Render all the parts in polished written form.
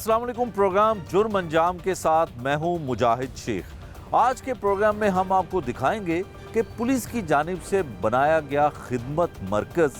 अस्सलाम वालेकुम। प्रोग्राम जुर्म अंजाम के साथ मैं हूं मुजाहिद शेख। आज के प्रोग्राम में हम आपको दिखाएंगे कि पुलिस की जानिब से बनाया गया खिदमत मरकज़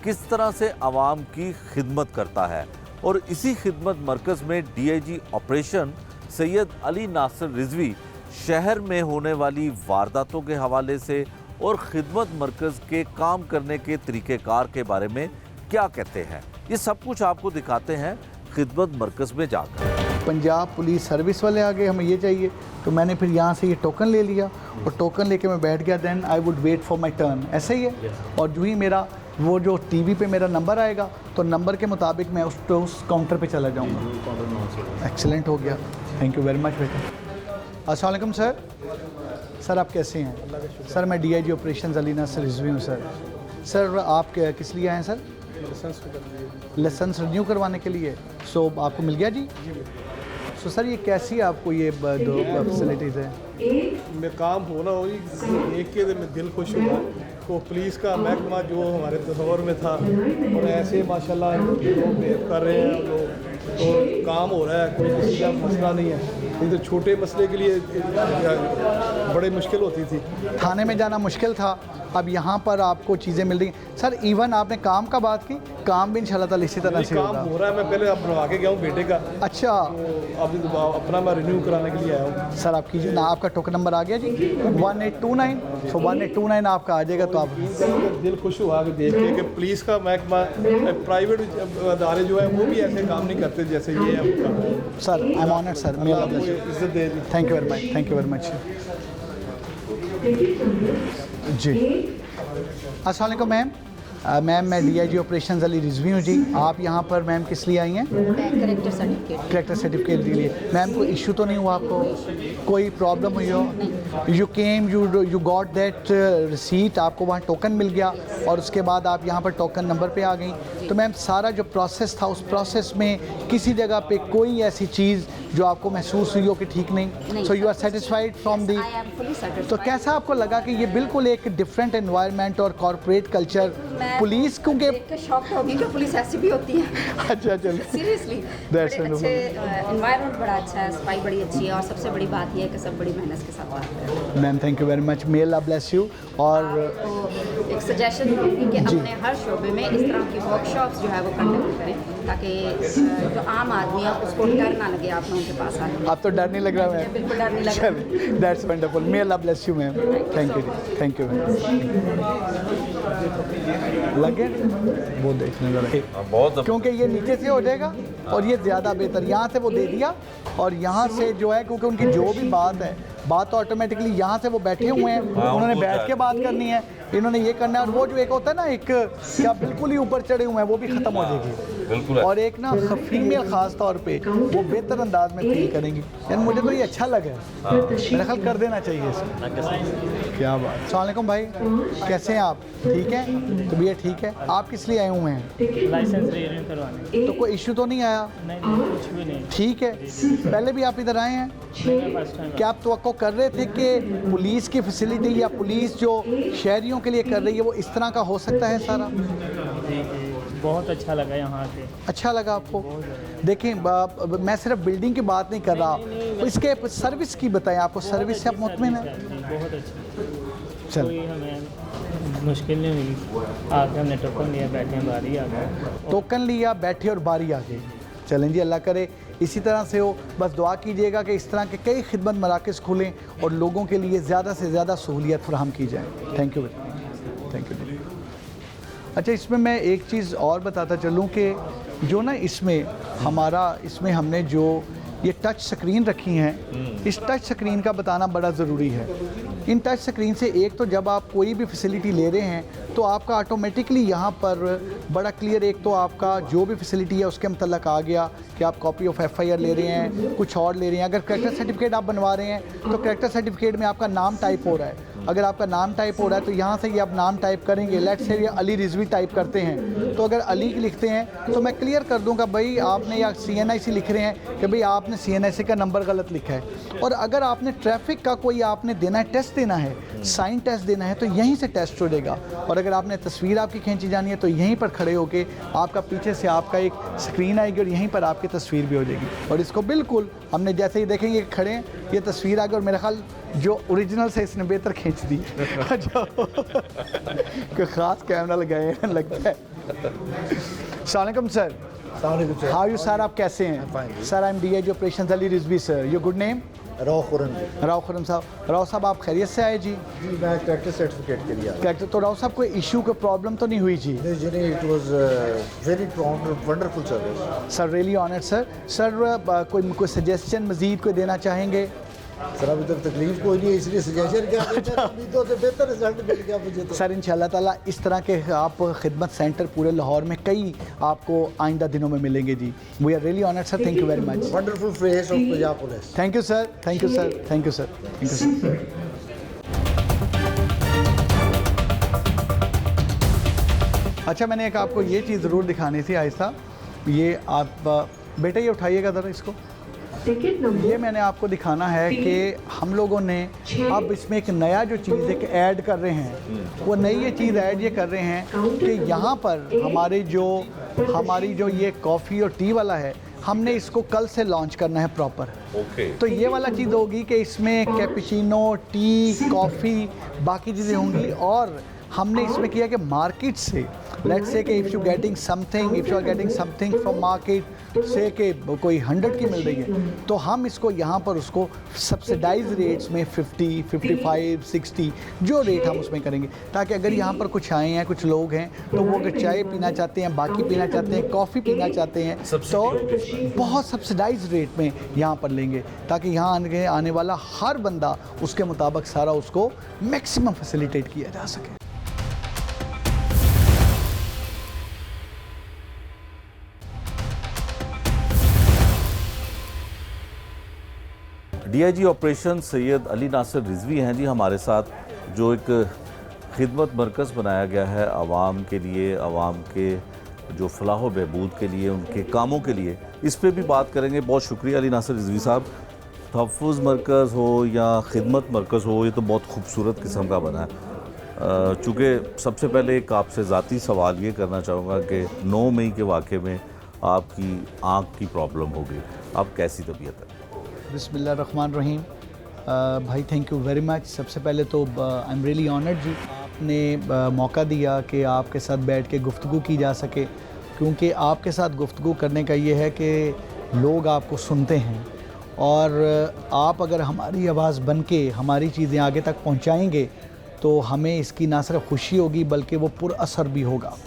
किस तरह से आवाम की खिदमत करता है और इसी खिदमत मरकज़ में DIG ऑपरेशन सैयद अली नासिर रिजवी शहर में होने वाली वारदातों के हवाले से और खिदमत मरकज़ के काम करने के तरीक़ेकार के बारे में क्या कहते हैं, ये सब कुछ आपको दिखाते हैं खिदमत मरकज़ में जाकर। पंजाब पुलिस सर्विस वाले आ गए, हमें ये चाहिए, तो मैंने फिर यहाँ से ये टोकन ले लिया और टोकन लेके मैं बैठ गया। Then I would wait for my turn, ऐसे ही है। और जो ही मेरा वो जो TV पे मेरा नंबर आएगा तो नंबर के मुताबिक मैं उस काउंटर पे चला जाऊँगा। एक्सीलेंट हो गया, थैंक यू वेरी मच बेटा। अस्सलाम वालेकुम सर आप कैसे हैं? सर मैं DIG ऑपरेशन अली नासिर रिजवी हूँ सर आप किस लिए आए हैं सर? लाइसेंस रिन्यू करवाने के लिए। सो आपको मिल गया जी? सो सर ये कैसी आपको ये दो फैसिलिटीज़ है? मैं काम होना हो देख के मैं दिल खुश हुआ। तो पुलिस का महकमा जो हमारे तस्वर में था और ऐसे माशाल्लाह लोग कर रहे हैं लोग, तो काम हो रहा है, कोई किसी का मसला नहीं है। नहीं तो छोटे मसले के लिए बड़े मुश्किल होती थी, थाने में जाना मुश्किल था, अब यहाँ पर आपको चीज़ें मिल रही हैं। सर इवन आपने काम का बात की, काम भी इंशाल्लाह ताला इसी तरह से काम हो रहा है। मैं पहले अब बनवा के गया हूँ बेटे का, अच्छा तो अब अपना मैं रिन्यू कराने के लिए आया हूँ। सर आप कीजिए ना, आपका टोकन नंबर आ गया जी 1829। सो 1829 आपका आ जाएगा। तो आप दिल खुश हुआ कि देख के कि पुलिस का महकमा, प्राइवेट अदारे जो है वो भी ऐसे काम नहीं करते जैसे ये है। Sir I am honoured sir, मेरा इज्जत दे दी। Thank you very much, thank you very much जी। अस्सलाम वालेकुम मैम मैं DIG ऑपरेशन अली रिजवी हूँ जी। आप यहाँ पर मैम किस लिए आई हैं? करेक्टर सर्टिफिकेट के लिए। मैम कोई इशू तो नहीं हुआ आपको, कोई प्रॉब्लम हुई हो? You came you got that receipt, आपको वहाँ टोकन मिल गया और उसके बाद आप यहाँ पर टोकन नंबर पे आ गई। तो मैम सारा जो प्रोसेस था उस प्रोसेस में किसी जगह पे कोई ऐसी चीज़ जो आपको महसूस हुई हो कि ठीक नहीं? So you are satisfied from the? तो कैसा आपको लगा कि ये बिल्कुल एक डिफरेंट एनवायरनमेंट और कॉर्पोरेट कल्चर पुलिस, क्योंकि शॉक होगी कि पुलिस ऐसी भी होती है। अच्छा चलो सीरियसली एनवायरनमेंट बड़ा अच्छा है, सफाई बड़ी अच्छी है और सबसे बड़ी बात यह है कि सब बड़ी मेहनत के साथ आते हैं। Ma'am thank you very much, may Allah bless you. और एक सजेशन दूँगी कि अपने हर शोबे में इस तरह की वर्कशॉप्स जो है वो कंडक्ट करें ताकि जो आम आदमी है उसको डर ना लगे आप लोगों के पास आने। आप तो डर नहीं लग रहा मैम? बिल्कुल डर नहीं लग रहा। That's wonderful, may Allah bless you ma'am, thank you लगे वो देखने लगे बहुत, क्योंकि ये नीचे से हो जाएगा और ये ज़्यादा बेहतर। यहाँ से वो दे दिया और यहाँ से जो है क्योंकि उनकी जो भी बात है, बात तो ऑटोमेटिकली यहाँ से वो बैठे हुए हैं, उन्होंने बैठ के बात करनी है, इन्होंने ये करना है। और वो जो एक होता है ना, एक क्या बिल्कुल ही ऊपर चढ़े हुए हैं, वो भी ख़त्म हो जाएगी। और एक ना फीमेल ख़ास तौर पे वो बेहतर अंदाज में फील करेंगी। यानी मुझे तो ये अच्छा लगा, मेरा ख्याल कर देना चाहिए इसको। क्या बात। अस्सलाम वालेकुम भाई, कैसे हैं आप? ठीक है, तो भैया ठीक है। आप किस लिए आए हुए हैं? लाइसेंस रिन्यू करवाने। तो कोई इशू तो नहीं आया? नहीं कुछ भी नहीं। ठीक है, पहले भी आप इधर आए हैं? क्या आप तवक्को कर रहे थे कि पुलिस की फैसिलिटी या पुलिस जो शहरियों के लिए कर रही है वो इस तरह का हो सकता है सारा? बहुत अच्छा लगा यहाँ से। अच्छा लगा आपको? देखें मैं सिर्फ बिल्डिंग की बात नहीं कर रहा, इसके सर्विस की बताएं। आपको सर्विस से आप मुतमिन हैं? बहुत अच्छा, चल कोई हमें मुश्किल नहीं हुई। आके हमने टोकन लिया, बैठे बारी आ गए, टोकन लिया, बैठे और बारी आ गई। चलें जी, अल्लाह करे इसी तरह से हो। बस दुआ कीजिएगा कि इस तरह के कई खिदमत मराकज़ खुलें और लोगों के लिए ज़्यादा से ज़्यादा सहूलियत फराहम की जाए। Thank you, thank you. अच्छा, इसमें मैं एक चीज़ और बताता चलूँ कि जो ना इसमें हमने जो ये टच स्क्रीन रखी हैं, इस टच स्क्रीन का बताना बड़ा ज़रूरी है। इन टच स्क्रीन से एक तो जब आप कोई भी फैसिलिटी ले रहे हैं तो आपका ऑटोमेटिकली यहाँ पर बड़ा क्लियर, एक तो आपका जो भी फैसिलिटी है उसके मतलब आ गया कि आप कॉपी ऑफ FIR ले रहे हैं, कुछ और ले रहे हैं। अगर करेक्टर सर्टिफिकेट आप बनवा रहे हैं तो करेक्टर सर्टिफिकेट में आपका नाम टाइप हो रहा है। अगर आपका नाम टाइप हो रहा है तो यहाँ से ये आप नाम टाइप करेंगे। लेट्स से ये अली रिजवी टाइप करते हैं तो अगर अली लिखते हैं तो मैं क्लियर कर दूंगा भाई आपने, या CNIC लिख रहे हैं कि भाई आपने CNIC का नंबर गलत लिखा है। और अगर आपने ट्रैफिक का कोई आपने देना है टेस्ट टेस्ट देना है, साइन टेस्ट देना है, तो यहीं से टेस्ट हो जाएगा। और अगर आपने तस्वीर आपकी खींची जानी है तो यहीं पर खड़े होके आपका पीछे से आपका एक स्क्रीन आएगी और यहीं पर आपकी तस्वीर भी हो जाएगी। और इसको बिल्कुल हमने जैसे ही देखेंगे खड़े हैं, ये तस्वीर आ गई और मेरा ख्याल जो ओरिजिनल से इसने बेहतर खींच दी कोई ख़ास कैमरा लगाए लगता है। अस्सलाम वालेकुम सर। हाउ यू सर, आप कैसे हैं? Sir I M DIG operations Ali Rizvi sir. Your good name? Rao Khurram. Rao Khurram साहब। राव साहब आप खैरियत से आए जी? जी मैं कैरेक्टर सर्टिफिकेट के लिए आया। कैरेक्टर तो राव साहब कोई इशू का प्रॉब्लम तो नहीं हुई जी? नहीं, it was very wonderful service. Sir really honoured sir. Sir कोई सजेशन मज़ीद कोई देना चाहेंगे? सर अभी तक तकलीफ कोई नहीं है, इसलिए सजेशन क्या उम्मीदों से बेहतर रिजल्ट मिल गया मुझे तो। सर इंशाल्लाह ताला इस तरह के आप खिदमत सेंटर पूरे लाहौर में कई आपको आइंदा दिनों में मिलेंगे जी। We are really honoured sir, thank you very much. Wonderful face of Punjab police. Thank you sir, thank you sir, thank you sir, thank you sir. अच्छा मैंने एक आपको ये चीज़ ज़रूर दिखानी थी आहिस्ता, ये आप बेटे ये उठाइएगा ज़रा इसको। ये मैंने आपको दिखाना है कि हम लोगों ने अब इसमें एक नया जो चीज़ एक ऐड कर रहे हैं, वो नई ये चीज़ ऐड ये कर रहे हैं कि यहाँ पर हमारी जो ये कॉफ़ी और टी वाला है, हमने इसको कल से लॉन्च करना है प्रॉपर। तो ये वाला चीज़ होगी कि इसमें कैपुचिनो, टी, कॉफ़ी, बाकी चीज़ें होंगी। और हमने इसमें किया कि मार्केट से लेट्स से कि if you are getting something from market से कि कोई 100 की मिल रही है, तो हम इसको यहाँ पर उसको सब्सिडाइज रेट्स में 50, 55, 60 जो रेट हम उसमें करेंगे, ताकि अगर यहाँ पर कुछ आए हैं, कुछ लोग हैं, तो वो अगर चाय पीना चाहते हैं, बाकी पीना चाहते हैं, कॉफ़ी पीना चाहते हैं, तो बहुत सब्सिडाइज रेट में यहाँ पर लेंगे, ताकि यहाँ आने वाला हर बंदा उसके मुताबिक सारा उसको मैक्सिमम फैसिलिटेट किया जा सके। डीआईजी ऑपरेशन सैयद अली नासिर रिजवी हैं जी हमारे साथ, जो एक खिदमत मरकज़ बनाया गया है आवाम के लिए, आवाम के जो फलाह बहबूद के लिए, उनके कामों के लिए। इस पे भी बात करेंगे। बहुत शुक्रिया अली नासिर रिजवी साहब। तहफ़्फ़ुज़ मरकज़ हो या खिदमत मरकज़ हो, ये तो बहुत खूबसूरत किस्म का बना है। चूँकि सबसे पहले एक आपसे ज़ाती सवाल ये करना चाहूँगा कि 9 मई के वाक़े में आपकी आँख की प्रॉब्लम हो गई, अब कैसी तबीयत है? बिस्मिल्लाहिर्रहमानिर्रहीम। भाई थैंक यू वेरी मच। सबसे पहले तो आई एम रियली ऑनर्ड जी, आपने मौका दिया कि आपके साथ बैठ के गुफ्तगू की जा सके, क्योंकि आपके साथ गुफ्तगू करने का ये है कि लोग आपको सुनते हैं, और आप अगर हमारी आवाज़ बन के हमारी चीज़ें आगे तक पहुँचाएँगे तो हमें इसकी ना सिर्फ खुशी होगी बल्कि वो पुरअसर भी होगा।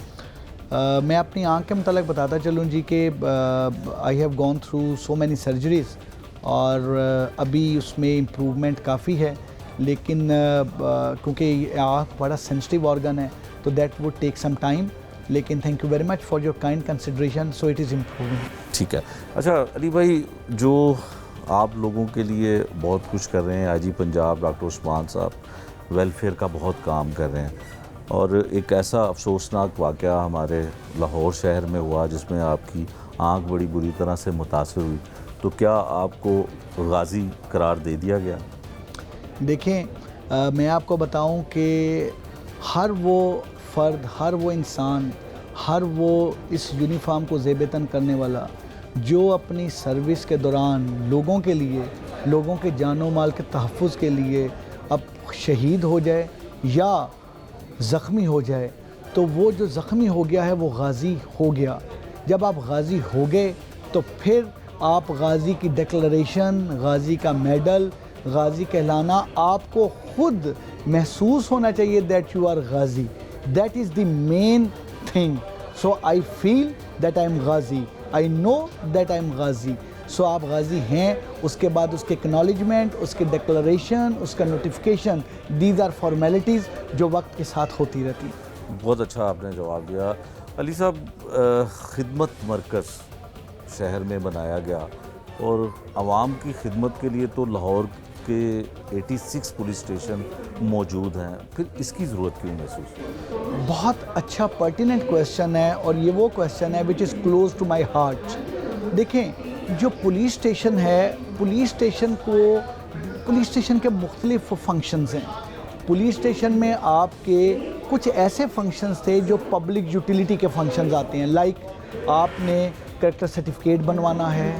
मैं अपनी आँख के मुतालिक बताता चलूँ जी कि I have gone through so many surgeries, और अभी उसमें इम्प्रूवमेंट काफ़ी है, लेकिन क्योंकि आँख बड़ा सेंसिटिव ऑर्गन है तो that would take some time, लेकिन thank you very much for your kind consideration, so it is improving. ठीक है। अच्छा अली भाई, जो आप लोगों के लिए बहुत कुछ कर रहे हैं, आईजी पंजाब डॉक्टर उस्मान साहब वेलफेयर का बहुत काम कर रहे हैं, और एक ऐसा अफसोसनाक वाक़या हमारे लाहौर शहर में हुआ जिसमें आपकी आँख बड़ी बुरी तरह से मुतासर हुई, तो क्या आपको गाजी करार दे दिया गया? देखें मैं आपको बताऊं कि हर वो फ़र्द, हर वो इंसान, हर वो इस यूनिफॉर्म को ज़ेबतन करने वाला जो अपनी सर्विस के दौरान लोगों के लिए, लोगों के जानो माल के तहफ़्फ़ुज़ के लिए अब शहीद हो जाए या ज़ख्मी हो जाए, तो वो जो ज़ख्मी हो गया है वो गाज़ी हो गया। जब आप गाज़ी हो गए तो फिर आप गाज़ी की डिक्लेरेशन, गाज़ी का मेडल, गाज़ी कहलाना आपको खुद महसूस होना चाहिए दैट यू आर गाज़ी। That is the main thing. So I feel that I am गाज़ी, I know that I am गाज़ी। सो आप गाज़ी हैं, उसके बाद उसके एक्नॉलेजमेंट, उसके डिक्लेरेशन, उसका नोटिफिकेशन, दीज आर फॉर्मेलिटीज़ जो वक्त के साथ होती रहती। बहुत अच्छा आपने जवाब दिया अली साहब। खिदमत मरकज़ शहर में बनाया गया और आवाम की खिदमत के लिए तो लाहौर के 86 पुलिस स्टेशन मौजूद हैं, फिर इसकी ज़रूरत क्यों महसूस? बहुत अच्छा पर्टिनेंट क्वेश्चन है, और ये वो क्वेश्चन है which is close to my heart. देखें, जो पुलिस स्टेशन है, पुलिस स्टेशन को पुलिस स्टेशन के मुख्तलिफ फंक्शंस हैं। पुलिस स्टेशन में आपके कुछ ऐसे फंक्शंस थे जो पब्लिक यूटिलिटी के फंक्शंस आते हैं, लाइक आपने कैरेक्टर सर्टिफिकेट बनवाना है,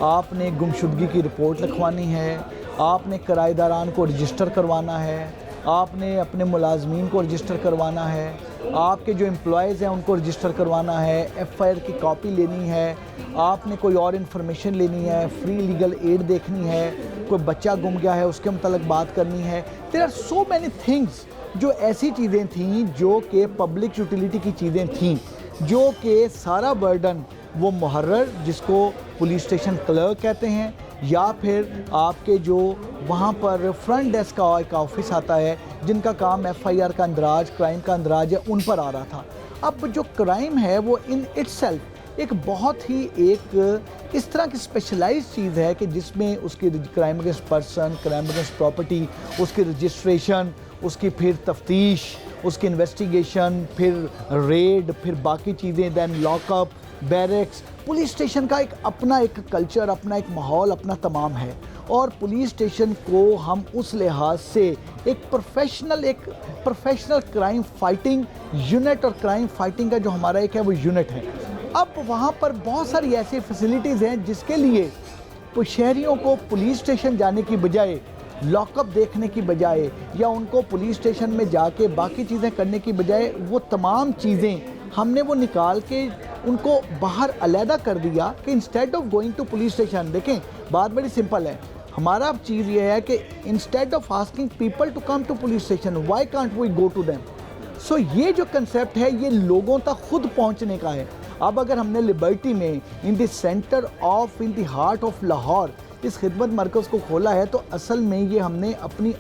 आपने गुमशुदगी की रिपोर्ट लिखवानी है, आपने किराएदारान को रजिस्टर करवाना है, आपने अपने मुलाजमीन को रजिस्टर करवाना है, आपके जो एम्प्लॉयज़ हैं उनको रजिस्टर करवाना है, एफआईआर की कॉपी लेनी है, आपने कोई और इन्फॉर्मेशन लेनी है, फ्री लीगल एड देखनी है, कोई बच्चा गुम गया है उसके मतलब बात करनी है। There are so many things जो ऐसी चीज़ें थीं जो कि पब्लिक यूटिलिटी की चीज़ें थीं, जो कि सारा बर्डन वो मुहर्रर जिसको पुलिस स्टेशन क्लर्क कहते हैं या फिर आपके जो वहाँ पर फ्रंट डेस्क का एक ऑफिस आता है जिनका काम एफआईआर का अंदराज, क्राइम का अंदराज है, उन पर आ रहा था। अब जो क्राइम है वो इन इटसेल्फ एक बहुत ही एक इस तरह की स्पेशलाइज्ड चीज़ है कि जिसमें उसकी crime against person, crime against property, उसकी रजिस्ट्रेशन, उसकी फिर तफ्तीश, उसकी इन्वेस्टिगेशन, फिर रेड, फिर बाकी चीज़ें, then lockup, barracks. Police station का एक अपना एक कल्चर, अपना एक माहौल, अपना तमाम है। और पुलिस स्टेशन को हम उस लिहाज से एक प्रोफेशनल क्राइम फाइटिंग यूनिट और क्राइम फाइटिंग का जो हमारा एक है वो यूनिट है। अब वहाँ पर बहुत सारी ऐसी फैसिलिटीज़ हैं जिसके लिए शहरियों को पुलिस स्टेशन जाने की बजाय, लॉकअप देखने की बजाय या उनको पुलिस स्टेशन में जाके बाकी चीज़ें करने की बजाय वो तमाम चीज़ें हमने वो निकाल के उनको बाहर अलहदा कर दिया कि instead of going to police station, देखें बात बड़ी सिंपल है। हमारा चीज़ ये है कि instead of asking people to come to police station, why can't we go to them. So ये जो कंसेप्ट है ये लोगों तक खुद पहुंचने का है। अब अगर हमने लिबर्टी में in the centre of, in the heart of Lahore इस खिदमत मरकज़ को खोला है तो असल में ये हमने अपनी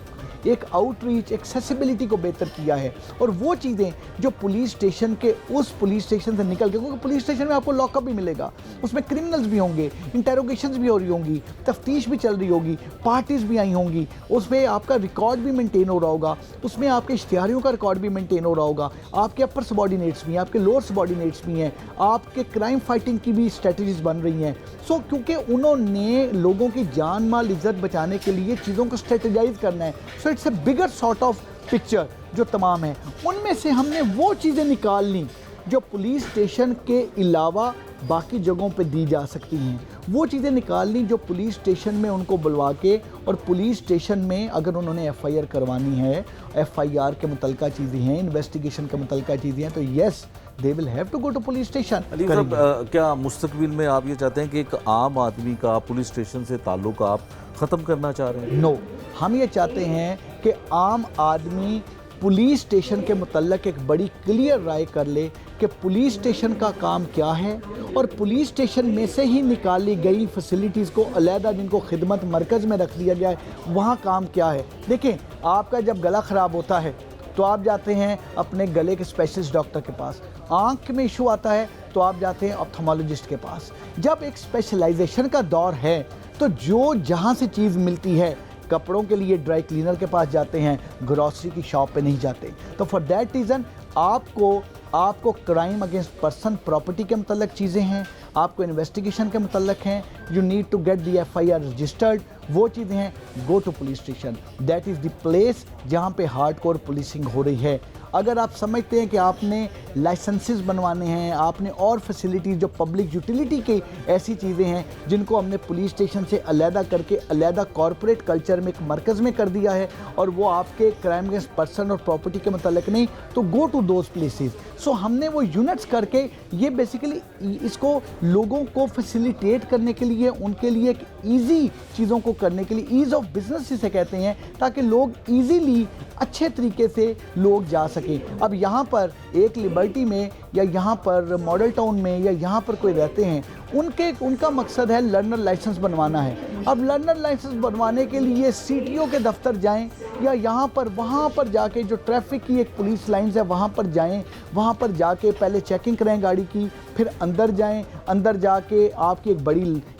एक आउटरीच, एक्सेसिबिलिटी को बेहतर किया है। और वो चीज़ें जो पुलिस स्टेशन के उस पुलिस स्टेशन से निकल के, क्योंकि पुलिस स्टेशन में आपको लॉकअप भी मिलेगा, उसमें क्रिमिनल्स भी होंगे, इंटेरोगेशंस भी हो रही होंगी, तफ्तीश भी चल रही होगी, पार्टीज़ भी आई होंगी, उसमें आपका रिकॉर्ड भी मेंटेन हो रहा होगा, उसमें आपके इश्तिहारियों का रिकॉर्ड भी मेंटेन हो रहा होगा, आपके अपर सबॉर्डिनेट्स भी हैं, आपके लोअर सबॉर्डिनेट्स भी हैं, आपके क्राइम फाइटिंग की भी स्ट्रेटजीज बन रही हैं। सो क्योंकि उन्होंने लोगों की जान माल इज्जत बचाने के लिए चीज़ों को स्ट्रेटजाइज करना है। So it's a bigger sort of picture जो तमाम है, उनमें से हमने वो चीज़ें निकाल ली जो पुलिस स्टेशन के अलावा बाकी जगहों पे दी जा सकती हैं। वो चीज़ें निकाल ली जो पुलिस स्टेशन में उनको बुलवा के, और पुलिस स्टेशन में अगर उन्होंने एफआईआर करवानी है, एफआईआर के मुतल्लिका चीज़ें हैं, इन्वेस्टिगेशन के मुतल्लिका चीज़ें हैं, तो yes they will have to go to police station. Ali sahab, क्या मुस्तकबिल में आप ये चाहते हैं कि एक आम आदमी का पुलिस स्टेशन से ताल्लुक आप ख़त्म करना चाह रहे हैं? नो, हम ये चाहते हैं कि आम आदमी पुलिस स्टेशन के मुतल्लिक एक बड़ी क्लियर राय कर ले कि पुलिस स्टेशन का काम क्या है, और पुलिस स्टेशन में से ही निकाली गई फैसिलिटीज़ को अलहदा जिनको खिदमत मरकज़ में रख दिया गया है, वहाँ काम क्या है। देखें, आपका जब गला ख़राब होता है तो आप जाते हैं अपने गले के स्पेशलिस्ट डॉक्टर के पास, आँख में इशू आता है तो आप जाते हैं ऑप्थेमोलॉजिस्ट के पास। जब एक स्पेशलाइजेशन का दौर है तो जो जहाँ से चीज़ मिलती है, कपड़ों के लिए ड्राई क्लीनर के पास जाते हैं, ग्रॉसरी की शॉप पे नहीं जाते। तो फॉर दैट रीज़न आपको क्राइम अगेंस्ट पर्सन, प्रॉपर्टी के मतलब चीज़ें हैं, आपको इन्वेस्टिगेशन के मतलब हैं, you need to get the FIR registered, वो चीज़ें हैं, go to police station, that is the place जहाँ पे हार्डकोर पुलिसिंग हो रही है। अगर आप समझते हैं कि आपने लाइसेंसेस बनवाने हैं, आपने और फैसिलिटीज़ जो पब्लिक यूटिलिटी की ऐसी चीज़ें हैं जिनको हमने पुलिस स्टेशन से अलहदा करके अलहदा कॉरपोरेट कल्चर में एक मरकज़ में कर दिया है, और वो आपके क्राइम अगेंस्ट पर्सन और प्रॉपर्टी के मतलब नहीं, तो गो टू दोज प्लेसेस। सो हमने वो यूनिट्स करके ये बेसिकली इसको लोगों को फैसिलिटेट करने के लिए, उनके लिए एक ईजी चीज़ों को करने के लिए, ईज़ ऑफ बिजनेस जिसे कहते हैं, ताकि लोग ईजीली अच्छे तरीके से लोग जा सकें। अब यहाँ पर एक लिबर्टी में या यहाँ पर मॉडल टाउन में या यहाँ पर कोई रहते हैं, उनका मकसद है लर्नर लाइसेंस बनवाना है। अब लर्नर लाइसेंस बनवाने के लिए सीटीओ के दफ्तर जाएं या यहाँ पर वहाँ पर जाके जो ट्रैफिक की एक पुलिस लाइन्स है वहाँ पर जाएं, वहाँ पर जाके पहले चेकिंग करें गाड़ी की, फिर अंदर जाएं, अंदर जाके आपकी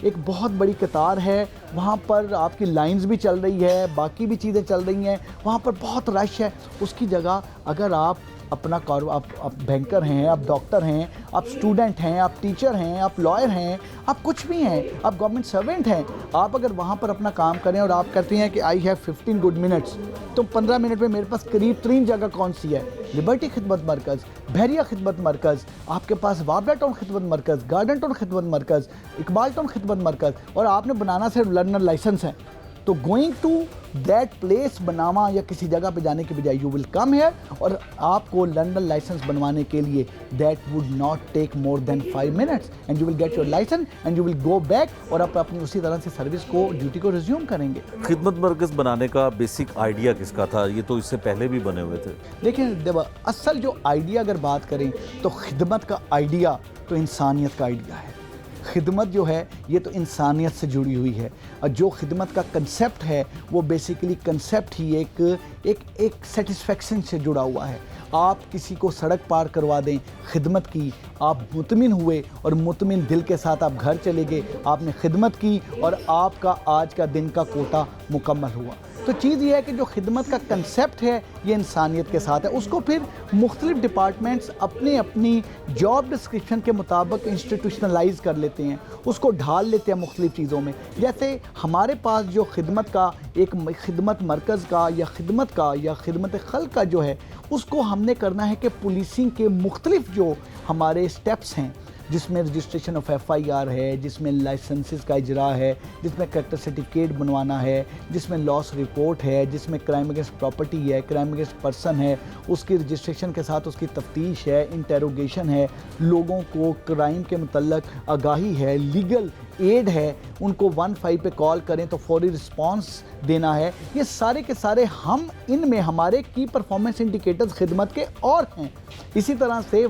एक बहुत बड़ी कतार है, वहाँ पर आपकी लाइंस भी चल रही है, बाकी भी चीज़ें चल रही हैं, वहाँ पर बहुत रश है। उसकी जगह अगर आप अपना आप बैंकर हैं, आप डॉक्टर हैं, आप स्टूडेंट हैं, आप टीचर हैं, आप लॉयर हैं, आप कुछ भी हैं, आप गवर्नमेंट सर्वेंट हैं, आप अगर वहाँ पर अपना काम करें और आप कहते हैं कि आई हैव 15 गुड मिनट्स, तो 15 मिनट में मेरे पास करीब 3 जगह कौन सी है? लिबर्टी खिदमत मरकज़, बहरिया खिदमत मरकज़, आपके पास वाबरा टाउन खिदमत मरकज़, गार्डन टाउन खिदमत मरकज़, इकबाल टाउन खिदमत मरकज़, और आपने बनाना सिर्फ लर्नर लाइसेंस है। तो गोइंग टू दैट प्लेस बनावा या किसी जगह पे जाने के बजाय यू विल कम हेयर, और आपको लंदन लाइसेंस बनवाने के लिए that would not take more than 5 minutes and you will get your licence and you will go back, और आप अपनी उसी तरह से सर्विस को, ड्यूटी को रिज्यूम करेंगे। खिदमत मरकज़ बनाने का बेसिक आइडिया किसका था? ये तो इससे पहले भी बने हुए थे। देखिए असल जो आइडिया अगर बात करें तो खिदमत का आइडिया तो इंसानियत का आइडिया है। खिदमत जो है ये तो इंसानियत से जुड़ी हुई है, और जो खिदमत का कंसेप्ट है वो बेसिकली कंसेप्ट ही एक सेटिस्फेक्शन से जुड़ा हुआ है। आप किसी को सड़क पार करवा दें, खिदमत की, आप मुतमिन हुए और मुतमिन दिल के साथ आप घर चले गए, आपने खिदमत की और आपका आज का दिन का कोटा मुकम्मल हुआ। तो चीज़ ये है कि जो खिदमत का कंसेप्ट है ये इंसानियत के साथ है। उसको फिर मुख्तलिफ डिपार्टमेंट्स अपनी अपनी जॉब डिस्क्रिप्शन के मुताबिक इंस्टीट्यूशनलाइज कर लेते हैं, उसको ढाल लेते हैं मुख्तलिफ चीज़ों में। जैसे हमारे पास जो खिदमत का एक खिदमत मरकज़ का या खिदमत खल्क का जो है, उसको हमने करना है कि पुलिसिंग के मुख्तलिफ जो हमारे स्टेप्स हैं, जिसमें रजिस्ट्रेशन ऑफ FIR है, जिसमें लाइसेंसेस का इजरा है, जिसमें करेक्टर सर्टिफिकेट बनवाना है, जिसमें लॉस रिपोर्ट है, जिसमें क्राइम अगेंस्ट प्रॉपर्टी है, क्राइम अगेंस्ट पर्सन है, उसकी रजिस्ट्रेशन के साथ उसकी तफ्तीश है, इंटेरोगेशन है, लोगों को क्राइम के मतलब आगाही है, लीगल एड है, उनको 15 पे कॉल करें तो फौरी रिस्पांस देना है। ये सारे के सारे हम इनमें हमारे की परफॉर्मेंस इंडिकेटर्स खिदमत के और हैं। इसी तरह से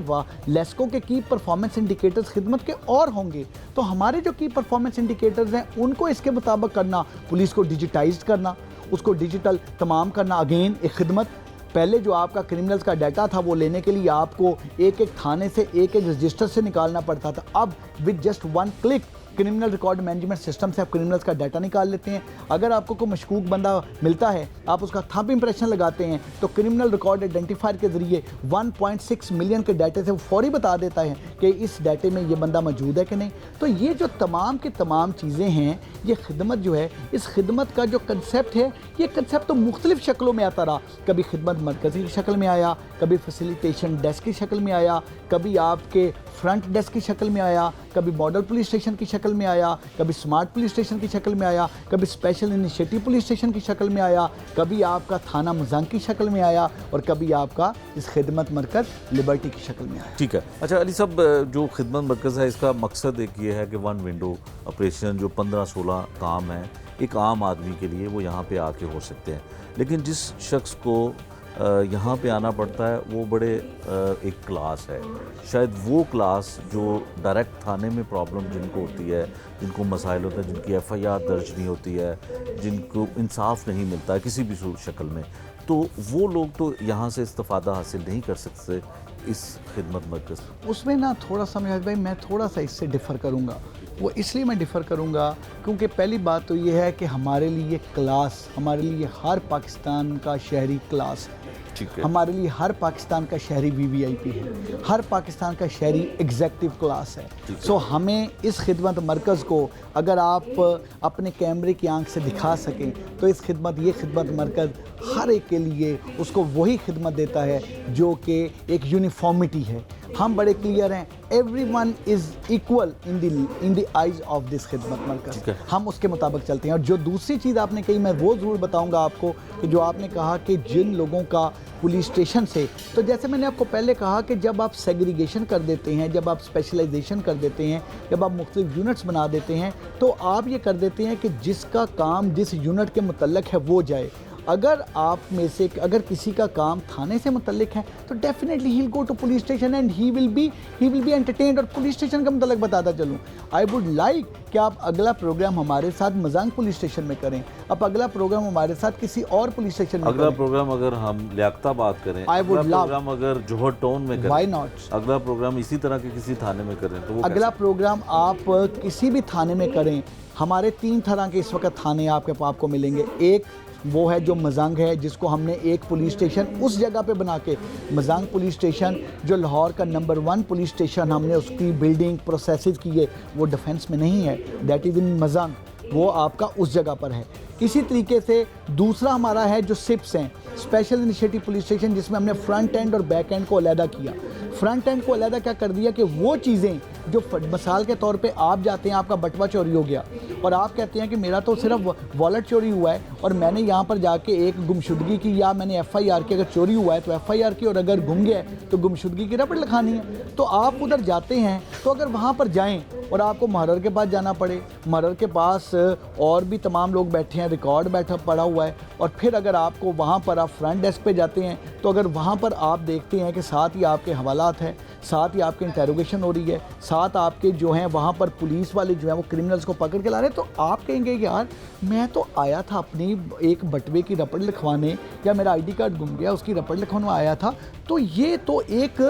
लेस्को के की परफॉर्मेंस इंडिकेटर्स खिदमत के और होंगे। तो हमारे जो की परफॉर्मेंस इंडिकेटर्स हैं उनको इसके मुताबिक करना, पुलिस को डिजिटाइज करना, उसको डिजिटल तमाम करना। अगेन एक खिदमत, पहले जो आपका क्रिमिनल्स का डाटा था वो लेने के लिए आपको एक एक थाने से एक एक रजिस्टर से निकालना पड़ता था। अब with just 1 click criminal record management system से आप क्रिमिनल्स का डाटा निकाल लेते हैं। अगर आपको कोई मशकूक बंदा मिलता है, आप उसका थंब इंप्रेशन लगाते हैं तो क्रिमिनल रिकॉर्ड आइडेंटिफायर के ज़रिए 1.6 मिलियन के डाटे से वो फौरी बता देता है कि इस डाटे में ये बंदा मौजूद है कि नहीं। तो ये जो तमाम की तमाम चीज़ें हैं, ये खिदमत जो है, इस खिदमत का जो कंसेप्ट है, ये कंसेप्ट तो मुख्तलिफ शक्लों में आता रहा। कभी खिदमत मरकज़ी की शक्ल में आया, कभी फैसिलिटेशन डेस्क की शक्ल में आया, कभी आपके फ्रंट डेस्क की शक्ल में आया, कभी मॉडल पुलिस स्टेशन की शक्ल में आया, कभी स्मार्ट पुलिस स्टेशन की शक्ल में आया, कभी स्पेशल इनिशिएटिव पुलिस स्टेशन की शक्ल में आया, कभी आपका थाना मजांग की शक्ल में आया, और कभी आपका इस खिदमत मरकज़ लिबर्टी की शक्ल में आया। ठीक है। अच्छा अली साहब, जो खिदमत मरकज़ है इसका मकसद एक ये है कि 1 विंडो ऑपरेशन, जो 15-16 काम है एक आम आदमी के लिए वो यहाँ पे आके हो सकते हैं। लेकिन जिस शख्स को यहाँ पे आना पड़ता है वो बड़े एक क्लास है, शायद वो क्लास जो डायरेक्ट थाने में प्रॉब्लम जिनको होती है, जिनको मसाइल होते हैं, जिनकी FIR दर्ज नहीं होती है, जिनको इंसाफ नहीं मिलता है किसी भी शक्ल में, तो वो लोग तो यहाँ से इस्तिफ़ादा हासिल नहीं कर सकते इस खिदमत मरकज़। उसमें ना थोड़ा सा मेरा भाई, मैं थोड़ा सा इससे डिफ़र करूँगा। वो इसलिए मैं डिफ़र करूँगा क्योंकि पहली बात तो ये है कि हमारे लिए क्लास, हमारे लिए हर पाकिस्तान का शहरी क्लास है। ठीक है। हमारे लिए हर पाकिस्तान का शहरी VVIP है, हर पाकिस्तान का शहरी एग्जेक्टिव क्लास है। सो हमें इस खिदमत मरकज़ को अगर आप अपने कैमरे की आंख से दिखा सकें तो ये खिदमत मरकज़ हर एक के लिए उसको वही खिदमत देता है जो कि एक यूनिफॉर्मिटी है। हम बड़े क्लियर हैं, everyone is equal in the eyes of this खिदमत मरकज़। हम उसके मुताबिक चलते हैं। और जो दूसरी चीज़ आपने कही, मैं वो ज़रूर बताऊंगा आपको कि जो आपने कहा कि जिन लोगों का पुलिस स्टेशन से, तो जैसे मैंने आपको पहले कहा कि जब आप सेग्रीगेशन कर देते हैं, जब आप स्पेशलाइजेशन कर देते हैं, जब आप मुख्तलिफ यूनिट्स बना देते हैं, तो आप ये कर देते हैं कि जिसका काम जिस यूनिट के मुतल्लिक है वो जाए। अगर आप में से अगर किसी का काम थाने से मुतल्लिक है तो definitely he will go to police station and he will be entertained. और पुलिस स्टेशन का मुतल्लिक बताता चलूँ, आई वुड लाइक कि आप अगला प्रोग्राम हमारे साथ मजांग पुलिस स्टेशन में करें, आप अगला प्रोग्राम हमारे साथ किसी और पुलिस स्टेशन में अगला करें। प्रोग्राम अगर हम लियाकताबाद करें, I would अगला love- प्रोग्राम अगर जोहर टाउन में करें, Why not? अगला प्रोग्राम इसी तरह के किसी थाने में करें तो वो अगला प्रोग्राम आप किसी भी थाने में करें। हमारे 3 तरह के इस वक्त थाने आपको मिलेंगे। एक वो है जो मजांग है, जिसको हमने एक पुलिस स्टेशन उस जगह पे बना के, मजांग पुलिस स्टेशन जो लाहौर का नंबर 1 पुलिस स्टेशन, हमने उसकी बिल्डिंग प्रोसेसेस की है, वो डिफेंस में नहीं है, दैट इज़ इन मजांग, वो आपका उस जगह पर है। इसी तरीके से दूसरा हमारा है जो सिप्स हैं, स्पेशल इनिशिएटिव पुलिस स्टेशन, जिसमें हमने फ्रंट एंड और बैक एंड को अलहदा किया। फ्रंट एंड को अलहदा क्या कर दिया कि वो चीज़ें जो मिसाल के तौर पे आप जाते हैं, आपका बटवा चोरी हो गया और आप कहते हैं कि मेरा तो सिर्फ वॉलेट चोरी हुआ है और मैंने यहाँ पर जाके एक गुमशुदगी की, या मैंने FIR की, अगर चोरी हुआ है तो FIR की, और अगर गुम गया है तो गुमशुदगी की रपट लिखानी है। तो आप उधर जाते हैं, तो अगर वहाँ पर जाएँ और आपको मुहर्रर के पास जाना पड़े, मुहर्रर के पास और भी तमाम लोग बैठे हैं, रिकॉर्ड बैठा पड़ा हुआ है, और फिर अगर आपको वहाँ पर आप फ्रंट डेस्क पे जाते हैं तो अगर वहाँ पर आप देखते हैं कि साथ ही आपके हवालात हैं, साथ ही आपकी इंटेरोगेशन हो रही है, साथ आपके जो हैं वहाँ पर पुलिस वाले जो हैं वो क्रिमिनल्स को पकड़ के ला रहे हैं, तो आप कहेंगे कि यार मैं तो आया था अपनी एक बटवे की रपट लिखवाने, या मेरा ID कार्ड गुम गया उसकी रपट लिखवाने आया था। तो ये तो एक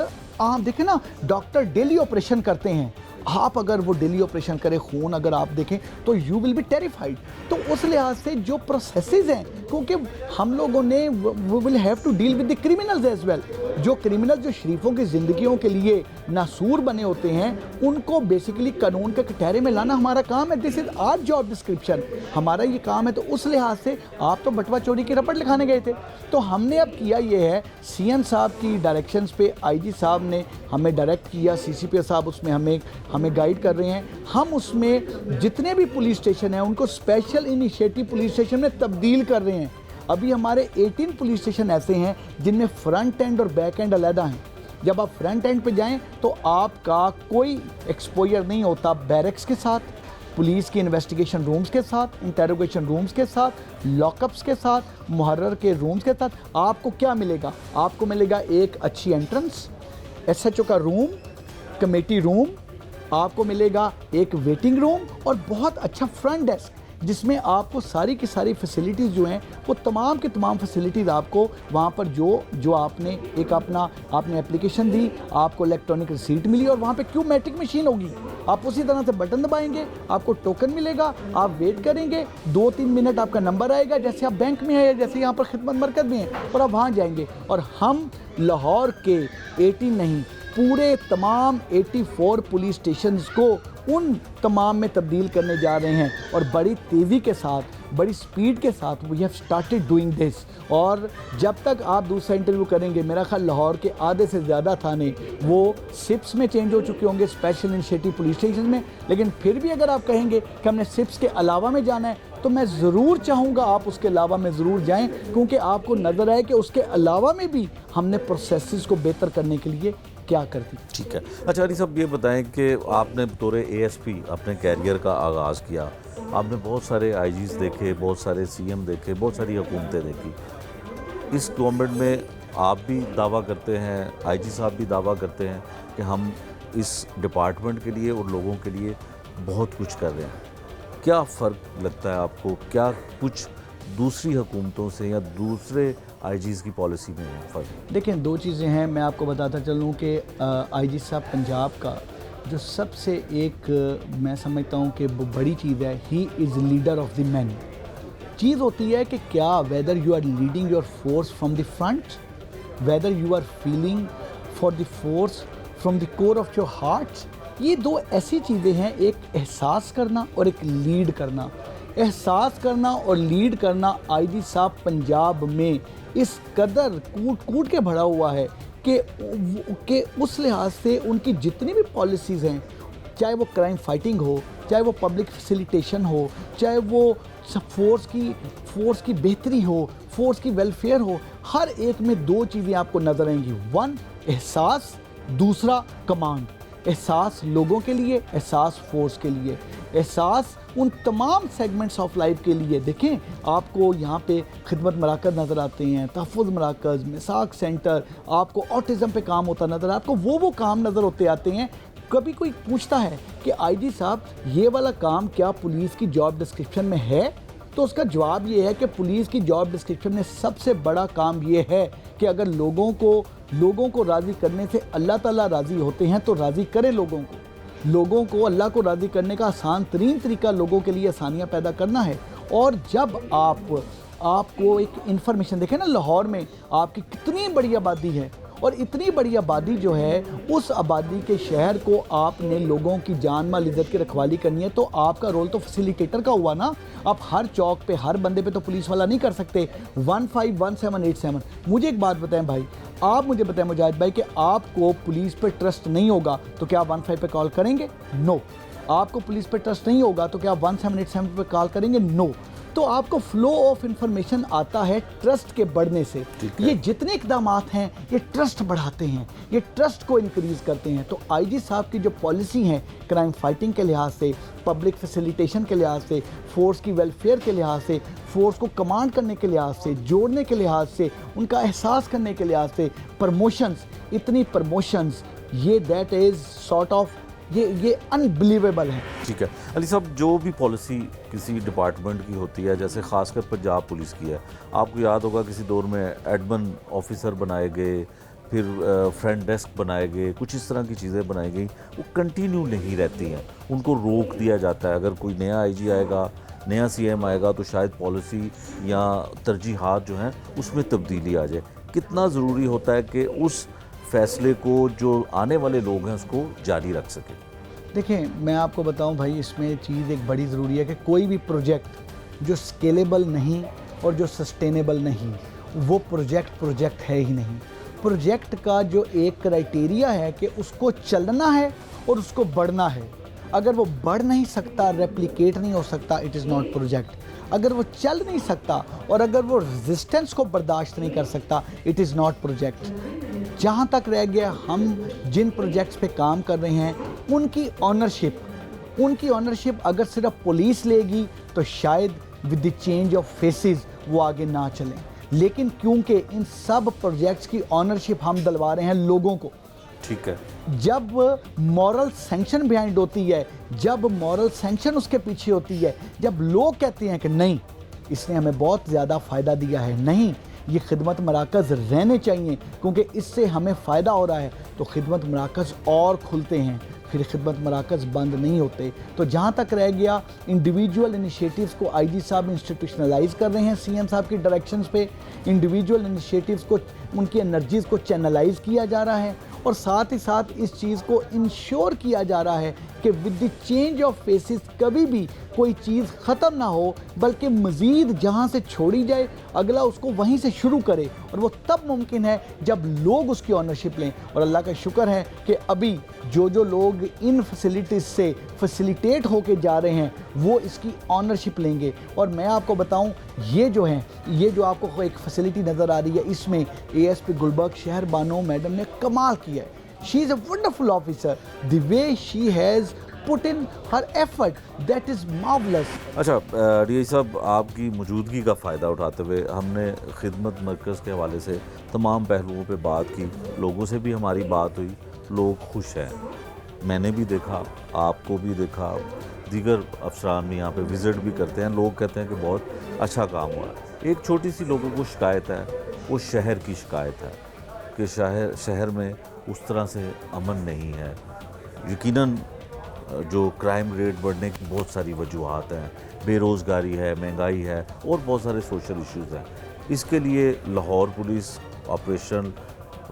आप देखें ना, डॉक्टर डेली ऑपरेशन करते हैं, आप अगर वो डेली ऑपरेशन करें, खून अगर आप देखें तो यू विल बी टेरिफाइड। तो उस लिहाज से जो प्रोसेसेस हैं, क्योंकि हम लोगों ने we will have to deal with the criminals as well, जो क्रिमिनल जो शरीफों की ज़िंदगियों के लिए नासूर बने होते हैं, उनको बेसिकली कानून के कटहरे में लाना हमारा काम है। This is our job description, हमारा ये काम है। तो उस लिहाज से आप तो बटवा चोरी की रपट लिखाने गए थे, तो हमने अब किया ये है, CM साहब की डायरेक्शंस पे IG साहब ने हमें डायरेक्ट किया, CCP साहब उसमें हमें गाइड कर रहे हैं। हम उसमें जितने भी पुलिस स्टेशन हैं उनको स्पेशल इनिशिएटिव पुलिस स्टेशन में तब्दील कर रहे हैं। अभी हमारे 18 पुलिस स्टेशन ऐसे हैं जिनमें फ्रंट एंड और बैक एंड अलहदा हैं। जब आप फ्रंट एंड पे जाएं तो आपका कोई एक्सपोजर नहीं होता बैरक्स के साथ, पुलिस की इन्वेस्टिगेशन रूम्स के साथ, इंटेरोगेशन रूम्स के साथ, लॉकअप्स के साथ, मुहर्रर के रूम्स के साथ। आपको क्या मिलेगा? आपको मिलेगा एक अच्छी एंट्रेंस, SHO का रूम, कमेटी रूम, आपको मिलेगा एक वेटिंग रूम और बहुत अच्छा फ्रंट डेस्क, जिसमें आपको सारी की सारी फैसिलिटीज़ जो हैं वो तमाम की तमाम फैसिलिटीज़ आपको वहाँ पर जो आपने एक आपने एप्लीकेशन दी, आपको इलेक्ट्रॉनिक रिसीट मिली और वहाँ पे क्यूमेट्रिक मशीन होगी। आप उसी तरह से बटन दबाएंगे, आपको टोकन मिलेगा, आप वेट करेंगे, 2-3 मिनट आपका नंबर आएगा, जैसे आप बैंक में हैं, जैसे यहाँ पर खिदमत मरकज़ में हैं, और आप वहाँ जाएंगे। और हम लाहौर के 18 नहीं, पूरे तमाम 84 पुलिस स्टेशंस को उन तमाम में तब्दील करने जा रहे हैं, और बड़ी तेज़ी के साथ, बड़ी स्पीड के साथ we have started doing this. और जब तक आप दूसरा इंटरव्यू करेंगे, मेरा ख्याल लाहौर के आधे से ज़्यादा थाने वो सिप्स में चेंज हो चुके होंगे, स्पेशल इनिशिएटिव पुलिस स्टेशन में। लेकिन फिर भी अगर आप कहेंगे कि हमने सिप्स के अलावा में जाना है, तो मैं ज़रूर चाहूँगा आप उसके अलावा में ज़रूर जाएँ, क्योंकि आपको नज़र आए कि उसके अलावा में भी हमने प्रोसेसेस को बेहतर करने के लिए क्या कर दी। ठीक है। अच्छा अली साहब, ये बताएं कि आपने बतौर ASP अपने कैरियर का आगाज़ किया, आपने बहुत सारे IGs देखे, बहुत सारे CM देखे, बहुत सारी हुकूमतें देखी। इस गवर्नमेंट में आप भी दावा करते हैं, IG साहब भी दावा करते हैं कि हम इस डिपार्टमेंट के लिए और लोगों के लिए बहुत कुछ कर रहे हैं। क्या फ़र्क लगता है आपको? क्या कुछ दूसरी हुकूमतों से या दूसरे IGs की पॉलिसी में है फ़र्क? देखिए, 2 चीज़ें हैं। मैं आपको बताता चलूँ कि IG साहब पंजाब का जो सबसे एक मैं समझता हूँ कि बड़ी चीज़ है, he is leader of the man. चीज़ होती है कि क्या whether you are leading your force from the front, whether you are feeling for the force from the core of your heart. ये 2 ऐसी चीज़ें हैं, एक एहसास करना और एक लीड करना। एहसास करना और लीड करना IG साहब पंजाब में इस कदर कूट के भरा हुआ है कि उस लिहाज से उनकी जितनी भी पॉलिसीज़ हैं, चाहे वो क्राइम फाइटिंग हो, चाहे वो पब्लिक फैसिलिटेशन हो, चाहे वो फोर्स की बेहतरी हो, फोर्स की वेलफेयर हो, हर एक में 2 चीज़ें आपको नज़र आएंगी। 1 एहसास, दूसरा कमांड। एहसास लोगों के लिए, एहसास फोर्स के लिए, एहसास उन तमाम सेगमेंट्स ऑफ लाइफ के लिए। देखें, आपको यहाँ पे खिदमत मराकज़ नज़र आते हैं, तहफ़्फ़ुज़ मराकज़, मिसाक सेंटर, आपको ऑटिज़म पे काम होता नज़र, आपको वो काम नज़र होते आते हैं। कभी कोई पूछता है कि IG साहब ये वाला काम क्या पुलिस की जॉब डिस्क्रिप्शन में है, तो उसका जवाब ये है कि पुलिस की जॉब डिस्क्रिप्शन में सबसे बड़ा काम ये है कि अगर लोगों को राज़ी करने से अल्लाह ताला राज़ी होते हैं तो राज़ी करें लोगों को अल्लाह को राज़ी करने का आसान तरीन तरीका लोगों के लिए आसानियाँ पैदा करना है। और जब आप आपको एक इन्फॉर्मेशन, देखें ना लाहौर में आपकी कितनी बड़ी आबादी है, और इतनी बड़ी आबादी जो है उस आबादी के शहर को आपने लोगों की जान माल इज़्ज़त की रखवाली करनी है, तो आपका रोल तो फैसिलिटेटर का हुआ ना। आप हर चौक पे हर बंदे पे तो पुलिस वाला नहीं कर सकते। 151787। मुझे एक बात बताएं भाई, आप मुझे बताएं मुजाहिद भाई कि आपको पुलिस पे ट्रस्ट नहीं होगा तो क्या आप 15 पे कॉल करेंगे? नो। आपको पुलिस पे ट्रस्ट नहीं होगा तो क्या आप 1787 पे कॉल करेंगे? नो। तो आपको फ्लो ऑफ इंफॉर्मेशन आता है ट्रस्ट के बढ़ने से। ये जितने इकदाम हैं ये ट्रस्ट बढ़ाते हैं, ये ट्रस्ट को इंक्रीज करते हैं। तो आईजी साहब की जो पॉलिसी है क्राइम फाइटिंग के लिहाज से, पब्लिक फैसिलिटेशन के लिहाज से, फोर्स की वेलफेयर के लिहाज से, फोर्स को कमांड करने के लिहाज से, जोड़ने के लिहाज से, उनका एहसास करने के लिहाज से, प्रमोशंस, इतनी प्रमोशंस, ये दैट इज़ सॉर्ट ऑफ ये अनबिलीवेबल है। ठीक है अली साहब, जो भी पॉलिसी किसी डिपार्टमेंट की होती है, जैसे खासकर पंजाब पुलिस की है, आपको याद होगा किसी दौर में एडमिन ऑफिसर बनाए गए, फिर फ्रंट डेस्क बनाए गए, कुछ इस तरह की चीज़ें बनाई गई, वो कंटिन्यू नहीं रहती हैं, उनको रोक दिया जाता है। अगर कोई नया आईजी आएगा, नया सीएम आएगा तो शायद पॉलिसी या तरजीहात जो हैं उसमें तब्दीली आ जाए। कितना ज़रूरी होता है कि उस फैसले को जो आने वाले लोग हैं उसको जारी रख सके? देखिए मैं आपको बताऊं भाई, इसमें चीज़ एक बड़ी ज़रूरी है कि कोई भी प्रोजेक्ट जो स्केलेबल नहीं और जो सस्टेनेबल नहीं, वो प्रोजेक्ट है ही नहीं। प्रोजेक्ट का जो एक क्राइटेरिया है कि उसको चलना है और उसको बढ़ना है। अगर वो बढ़ नहीं सकता, रेप्लिकेट नहीं हो सकता, इट इज़ नॉट प्रोजेक्ट। अगर वो चल नहीं सकता और अगर वो रेजिस्टेंस को बर्दाश्त नहीं कर सकता, इट इज़ नॉट प्रोजेक्ट। जहाँ तक रह गया, हम जिन प्रोजेक्ट्स पे काम कर रहे हैं उनकी ऑनरशिप अगर सिर्फ पुलिस लेगी तो शायद with the change of faces वो आगे ना चलें। लेकिन क्योंकि इन सब प्रोजेक्ट्स की ऑनरशिप हम दिलवा रहे हैं लोगों को, ठीक है, जब मॉरल सैंक्शन बिहाइंड होती है, जब मॉरल सैंक्शन उसके पीछे होती है, जब लोग कहते हैं कि नहीं इसने हमें बहुत ज़्यादा फ़ायदा दिया है, नहीं ये खिदमत मराकज़ रहने चाहिए क्योंकि इससे हमें फ़ायदा हो रहा है, तो खिदमत मराकज़ और खुलते हैं, फिर खिदमत मराकज़ बंद नहीं होते। तो जहाँ तक रह गया, इंडिविजुअल इनिशिएटिव्स को आईजी साहब इंस्टीट्यूशनलाइज कर रहे हैं सीएम साहब की डायरेक्शंस पे। इंडिविजुअल इनिशिएटिव्स को, उनकी एनर्जीज़ को चैनलाइज किया जा रहा है और साथ ही साथ इस चीज़ को इंश्योर किया जा रहा है कि with the change of faces कभी भी कोई चीज़ ख़त्म ना हो, बल्कि मज़ीद जहाँ से छोड़ी जाए अगला उसको वहीं से शुरू करे, और वो तब मुमकिन है जब लोग उसकी ऑनरशिप लें। और अल्लाह का शुक्र है कि अभी जो लोग इन फैसिलिटीज़ से फैसिलिटेट होके जा रहे हैं वो इसकी ऑनरशिप लेंगे। और मैं आपको बताऊं, ये जो है, ये जो आपको एक फैसिलिटी नज़र आ रही है, इसमें एएसपी गुलबर्ग शहर बानो मैडम ने कमाल किया है। She is a wonderful officer, the way she has put in her effort, that is marvellous. अच्छा डीआई साहब, आपकी मौजूदगी का फ़ायदा उठाते हुए हमने खिदमत मरकज़ के हवाले से तमाम पहलुओं पे बात की, लोगों से भी हमारी बात हुई, लोग खुश हैं, मैंने भी देखा, आपको भी देखा, दीगर अफसरान भी यहाँ पे विज़िट भी करते हैं, लोग कहते हैं कि बहुत अच्छा काम हुआ है। एक छोटी सी लोगों को शिकायत है, वो शहर की शिकायत है कि शहर में उस तरह से अमन नहीं है। यकीनन जो क्राइम रेट बढ़ने की बहुत सारी वजूहात हैं, बेरोज़गारी है, महंगाई है और बहुत सारे सोशल इश्यूज़ हैं। इसके लिए लाहौर पुलिस ऑपरेशन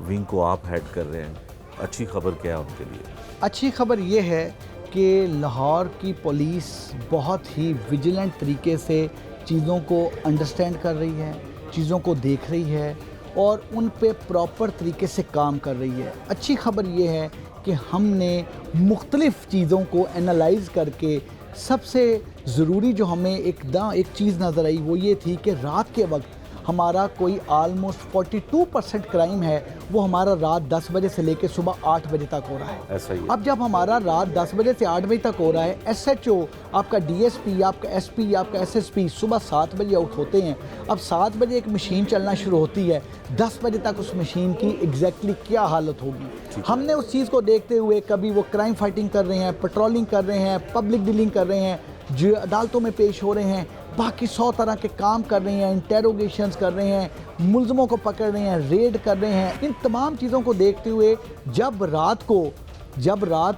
विंग को आप हेड कर रहे हैं, अच्छी खबर क्या है उनके लिए? अच्छी खबर ये है कि लाहौर की पुलिस बहुत ही विजिलेंट तरीके से चीज़ों को अंडरस्टैंड कर रही है, चीज़ों को देख रही है और उन पे प्रॉपर तरीके से काम कर रही है। अच्छी खबर ये है कि हमने मुख्तलिफ़ चीज़ों को एनालाइज करके, सबसे ज़रूरी जो हमें एक चीज़ नज़र आई वो ये थी कि रात के वक्त हमारा कोई ऑलमोस्ट 42% क्राइम है वो हमारा रात 10 बजे से लेकर सुबह 8 बजे तक हो रहा है। ऐसा ही है। अब जब हमारा रात 10 बजे से 8 बजे तक हो रहा है, SHO, आपका DSP, आपका SP, आपका SSP सुबह 7 बजे आउट होते हैं। अब 7 बजे एक मशीन चलना शुरू होती है, 10 बजे तक उस मशीन की एग्जैक्टली क्या हालत होगी। हमने उस चीज़ को देखते हुए कभी वो क्राइम फाइटिंग कर रहे हैं, पेट्रोलिंग कर रहे हैं, पब्लिक डीलिंग कर रहे हैं, जो अदालतों में पेश हो रहे हैं, बाकी 100 तरह के काम कर रहे हैं, इंटेरोगेशंस कर रहे हैं, मुलज़मों को पकड़ रहे हैं, रेड कर रहे हैं। इन तमाम चीज़ों को देखते हुए जब रात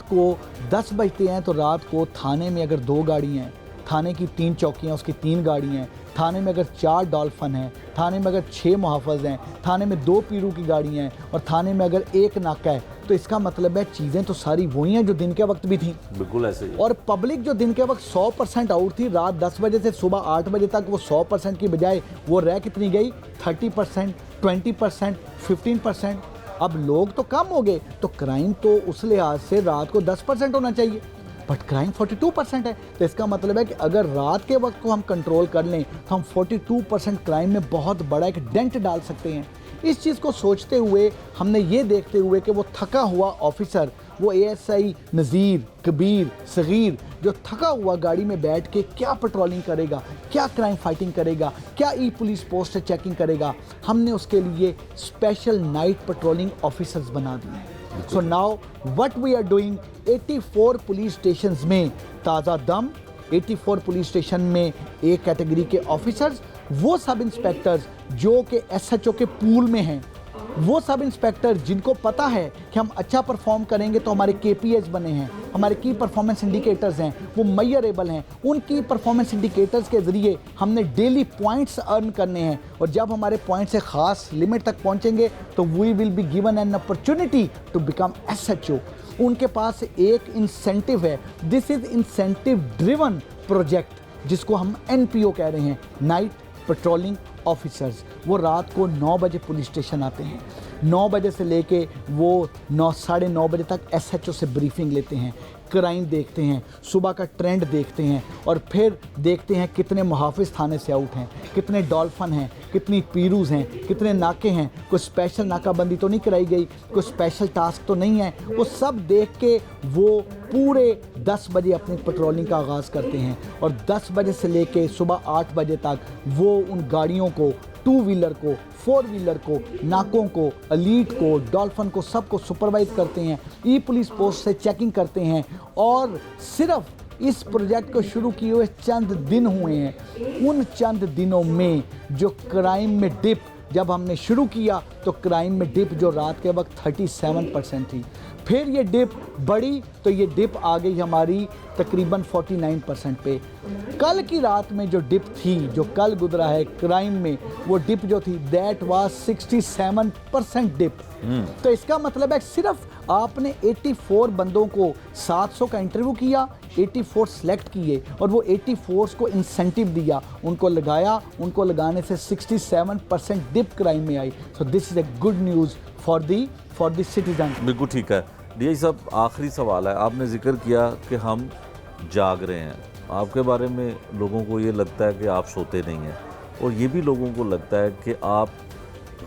को 10 बजते हैं तो रात को थाने में अगर 2 गाड़ियाँ हैं, थाने की 3 चौकियाँ, उसकी 3 गाड़ियाँ हैं, थाने में अगर 4 डॉल्फिन हैं, थाने में अगर 6 मुहाफ़िज़ हैं, थाने में 2 पीरू की गाड़ियाँ हैं और थाने में अगर 1 नाका है, तो इसका मतलब है चीज़ें तो सारी वही हैं जो दिन के वक्त भी थी। बिल्कुल ऐसे ही। और पब्लिक जो दिन के वक्त 100% आउट थी, रात 10 बजे से सुबह 8 बजे तक, वो 100% की बजाय वो रह कितनी गई? 30%, 20%, 15%। अब लोग तो कम हो गए, तो क्राइम तो उस लिहाज से रात को 10% होना चाहिए, बट क्राइम 42% है। तो इसका मतलब है कि अगर रात के वक्त को हम कंट्रोल कर लें तो हम 42% क्राइम में बहुत बड़ा एक डेंट डाल सकते हैं। इस चीज़ को सोचते हुए, हमने ये देखते हुए कि वो थका हुआ ऑफिसर, वो एएसआई नज़ीर, कबीर, सगीर, जो थका हुआ गाड़ी में बैठ के क्या पेट्रोलिंग करेगा, क्या क्राइम फाइटिंग करेगा, क्या ई पुलिस पोस्ट से चेकिंग करेगा, हमने उसके लिए स्पेशल नाइट पेट्रोलिंग ऑफिसर्स बना दिए। So now what we are doing, 84 police stations में ताज़ा दम, 84 पुलिस स्टेशन में ए कैटेगरी के ऑफिसर्स, वो सब इंस्पेक्टर्स जो कि एसएचओ के पूल में हैं, वो सब इंस्पेक्टर जिनको पता है कि हम अच्छा परफॉर्म करेंगे तो हमारे केपीएस बने हैं, हमारे की परफॉर्मेंस इंडिकेटर्स हैं, वो मेजरेबल हैं। उन की परफॉर्मेंस इंडिकेटर्स के ज़रिए हमने डेली पॉइंट्स अर्न करने हैं, और जब हमारे पॉइंट्स एक ख़ास लिमिट तक पहुंचेंगे तो we will be given an opportunity to become SHO. उनके पास एक इंसेंटिव है, this is incentive driven project, जिसको हम एनपीओ कह रहे हैं, नाइट पेट्रोलिंग ऑफिसर्स। वो रात को 9 बजे पुलिस स्टेशन आते हैं, 9 बजे से लेके वो 9 साढ़े 9 बजे तक एसएचओ से ब्रीफिंग लेते हैं, क्राइम देखते हैं, सुबह का ट्रेंड देखते हैं, और फिर देखते हैं कितने मुहाफिज थाने से आउट हैं, कितने डॉल्फिन हैं, कितनी पीरूज़ हैं, कितने नाके हैं, कोई स्पेशल नाकाबंदी तो नहीं कराई गई, कोई स्पेशल टास्क तो नहीं है। वो सब देख के वो पूरे 10 बजे अपनी पेट्रोलिंग का आगाज़ करते हैं, और 10 बजे से लेके सुबह 8 बजे तक वो उन गाड़ियों को, 2 व्हीलर को, 4 व्हीलर को, नाकों को, एलीट को, डॉल्फिन को, सबको सुपरवाइज करते हैं, ई पुलिस पोस्ट से चेकिंग करते हैं। और सिर्फ इस प्रोजेक्ट को शुरू किए हुए चंद दिन हुए हैं, उन चंद दिनों में जो क्राइम में डिप, जब हमने शुरू किया तो क्राइम में डिप जो रात के वक्त 37% थी, फिर ये डिप बढ़ी तो ये डिप आ गई हमारी तकरीबन 49% पे। कल की रात में जो डिप थी, जो कल गुजरा है क्राइम में, वो डिप जो थी दैट वाज 67% डिप। तो इसका मतलब है सिर्फ आपने 84 बंदों को 700 का इंटरव्यू किया, 84 सेलेक्ट किए और वो 84 को इंसेंटिव दिया, उनको लगाया, उनको लगाने से 67% डिप क्राइम में आई। So this is a good news for the citizen. बिल्कुल ठीक है। डीआई साहब, आखिरी सवाल है, आपने जिक्र किया कि हम जाग रहे हैं, आपके बारे में लोगों को ये लगता है कि आप सोते नहीं हैं, और ये भी लोगों को लगता है कि आप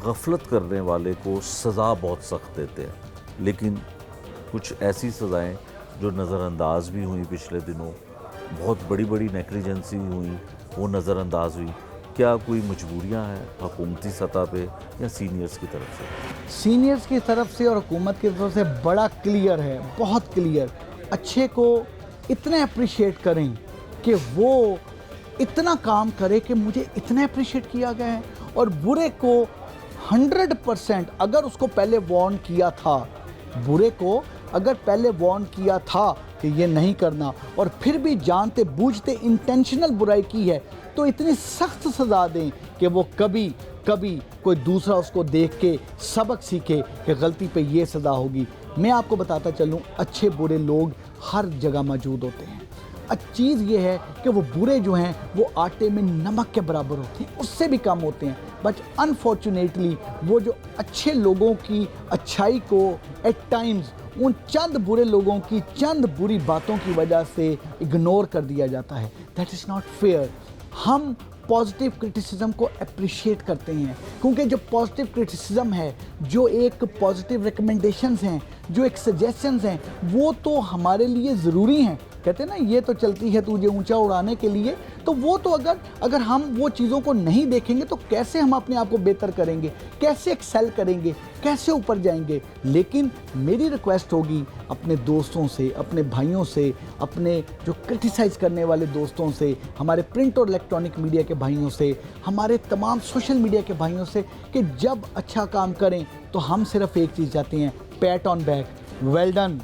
गफलत करने वाले को सज़ा बहुत सख्त देते हैं, लेकिन कुछ ऐसी सज़ाएं जो नज़रअंदाज भी हुई पिछले दिनों, बहुत बड़ी बड़ी नेग्लिजेंसी हुई, वो नज़रअंदाज हुई। क्या कोई मजबूरियां हैं हुकूमती सतह पे या सीनियर्स की तरफ से? सीनियर्स की तरफ से और हुकूमत की तरफ से बड़ा क्लियर है, बहुत क्लियर। अच्छे को इतने अप्रिशिएट करें कि वो इतना काम करे कि मुझे इतना अप्रिशिएट किया गया है, और बुरे को 100% अगर उसको पहले वार्न किया था, बुरे को अगर पहले वार्न किया था कि ये नहीं करना, और फिर भी जानते बूझते इंटेंशनल बुराई की है, तो इतनी सख्त सज़ा दें कि वो कभी कोई दूसरा उसको देख के सबक सीखे कि गलती पे ये सज़ा होगी। मैं आपको बताता चलूँ, अच्छे बुरे लोग हर जगह मौजूद होते हैं। चीज़ ये है कि वो बुरे जो हैं वो आटे में नमक के बराबर होते हैं, उससे भी कम होते हैं। बट अनफॉर्चुनेटली वो जो अच्छे लोगों की अच्छाई को एट टाइम्स उन चंद बुरे लोगों की चंद बुरी बातों की वजह से इग्नोर कर दिया जाता है। That is not fair. हम पॉजिटिव क्रिटिसिज्म को अप्रिशिएट करते हैं, क्योंकि जो पॉजिटिव क्रिटिसिज्म है, जो एक पॉजिटिव रिकमेंडेशंस हैं, जो एक सजेशंस हैं, वो तो हमारे लिए ज़रूरी हैं। कहते हैं ना, ये तो चलती है तुझे ऊंचा उड़ाने के लिए, तो वो तो अगर हम वो चीज़ों को नहीं देखेंगे तो कैसे हम अपने आप को बेहतर करेंगे, कैसे एक्सेल करेंगे, कैसे ऊपर जाएंगे। लेकिन मेरी रिक्वेस्ट होगी अपने दोस्तों से, अपने भाइयों से, अपने जो क्रिटिसाइज़ करने वाले दोस्तों से, हमारे प्रिंट और इलेक्ट्रॉनिक मीडिया के भाइयों से, हमारे तमाम सोशल मीडिया के भाइयों से, कि जब अच्छा काम करें तो हम सिर्फ एक चीज़ चाहते हैं, PAT on back, well done,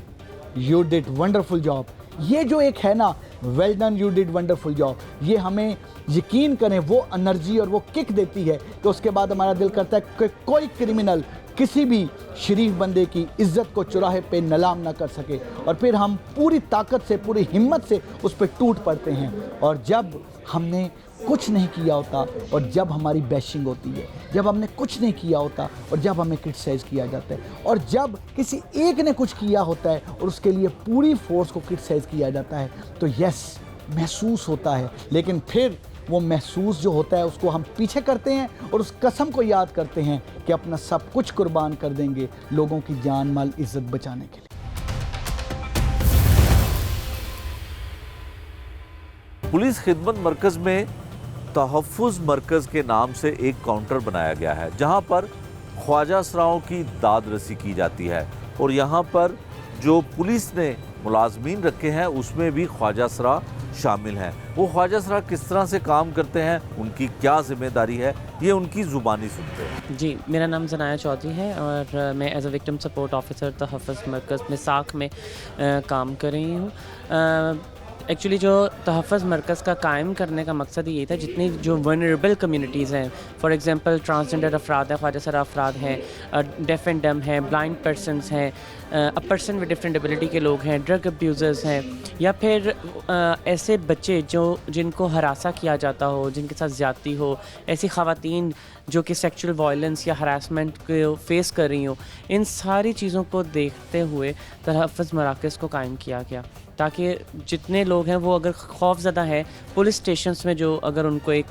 you did wonderful job. ये जो एक है ना, well done, you did wonderful job. ये हमें यकीन करें वो एनर्जी और वो किक देती है कि उसके बाद हमारा दिल करता है कि कोई क्रिमिनल किसी भी शरीफ बंदे की इज्जत को चौराहे पे नीलाम ना कर सके, और फिर हम पूरी ताकत से, पूरी हिम्मत से उस पर टूट पड़ते हैं। और जब हमने कुछ नहीं किया होता और जब हमारी बैशिंग होती है, जब हमने कुछ नहीं किया होता और जब हमें क्रिटिसाइज़ किया जाता है, और जब किसी एक ने कुछ किया होता है और उसके लिए पूरी फोर्स को क्रिटिसाइज़ किया जाता है, तो यस महसूस होता है। लेकिन फिर वो महसूस जो होता है उसको हम पीछे करते हैं और उस कसम को याद करते हैं कि अपना सब कुछ कुर्बान कर देंगे लोगों की जान माल इज्जत बचाने के लिए। पुलिस खिदमत मरकज़ में तहफ़्फ़ुज़ मरकज़ के नाम से एक काउंटर बनाया गया है, जहां पर ख्वाजा असराओं की दाद रसी की जाती है। और यहां पर जो पुलिस ने मुलाजमीन रखे हैं उसमें भी ख्वाजा असरा शामिल हैं। वो ख्वाजा असरा किस तरह से काम करते हैं, उनकी क्या जिम्मेदारी है, ये उनकी ज़ुबानी सुनते हैं। जी, मेरा नाम ज़नाया चौधरी है और मैं as a victim support officer तहफ़्फ़ुज़ मरकज़ में साख में काम कर रही हूँ। एक्चुअली जो तहफ़्फ़ुज़ मरकज़ का कायम करने का मकसद ये था, जितनी जो वनरेबल कम्युनिटीज़ हैं, फॉर एग्ज़ाम्पल ट्रांसजेंडर अफराद हैं, ख्वाजा असरा अफराद हैं, डेफ एंड डम हैं, ब्लाइंड पर्सनस हैं, a person with different ability के लोग हैं, ड्रग अब्यूज़र्स हैं, या फिर ऐसे बच्चे जिनको हरासा किया जाता हो, जिनके साथ ज़्यादती हो, ऐसी ख़वातीन जो कि सेक्सुअल वायलेंस या हरासमेंट को फेस कर रही हो, इन सारी चीज़ों को देखते हुए तहफ़्फ़ुज़ मराकज़ को कायम किया गया, ताकि जितने लोग हैं वो अगर खौफज़दा हैं, पुलिस स्टेशंस में जो अगर उनको एक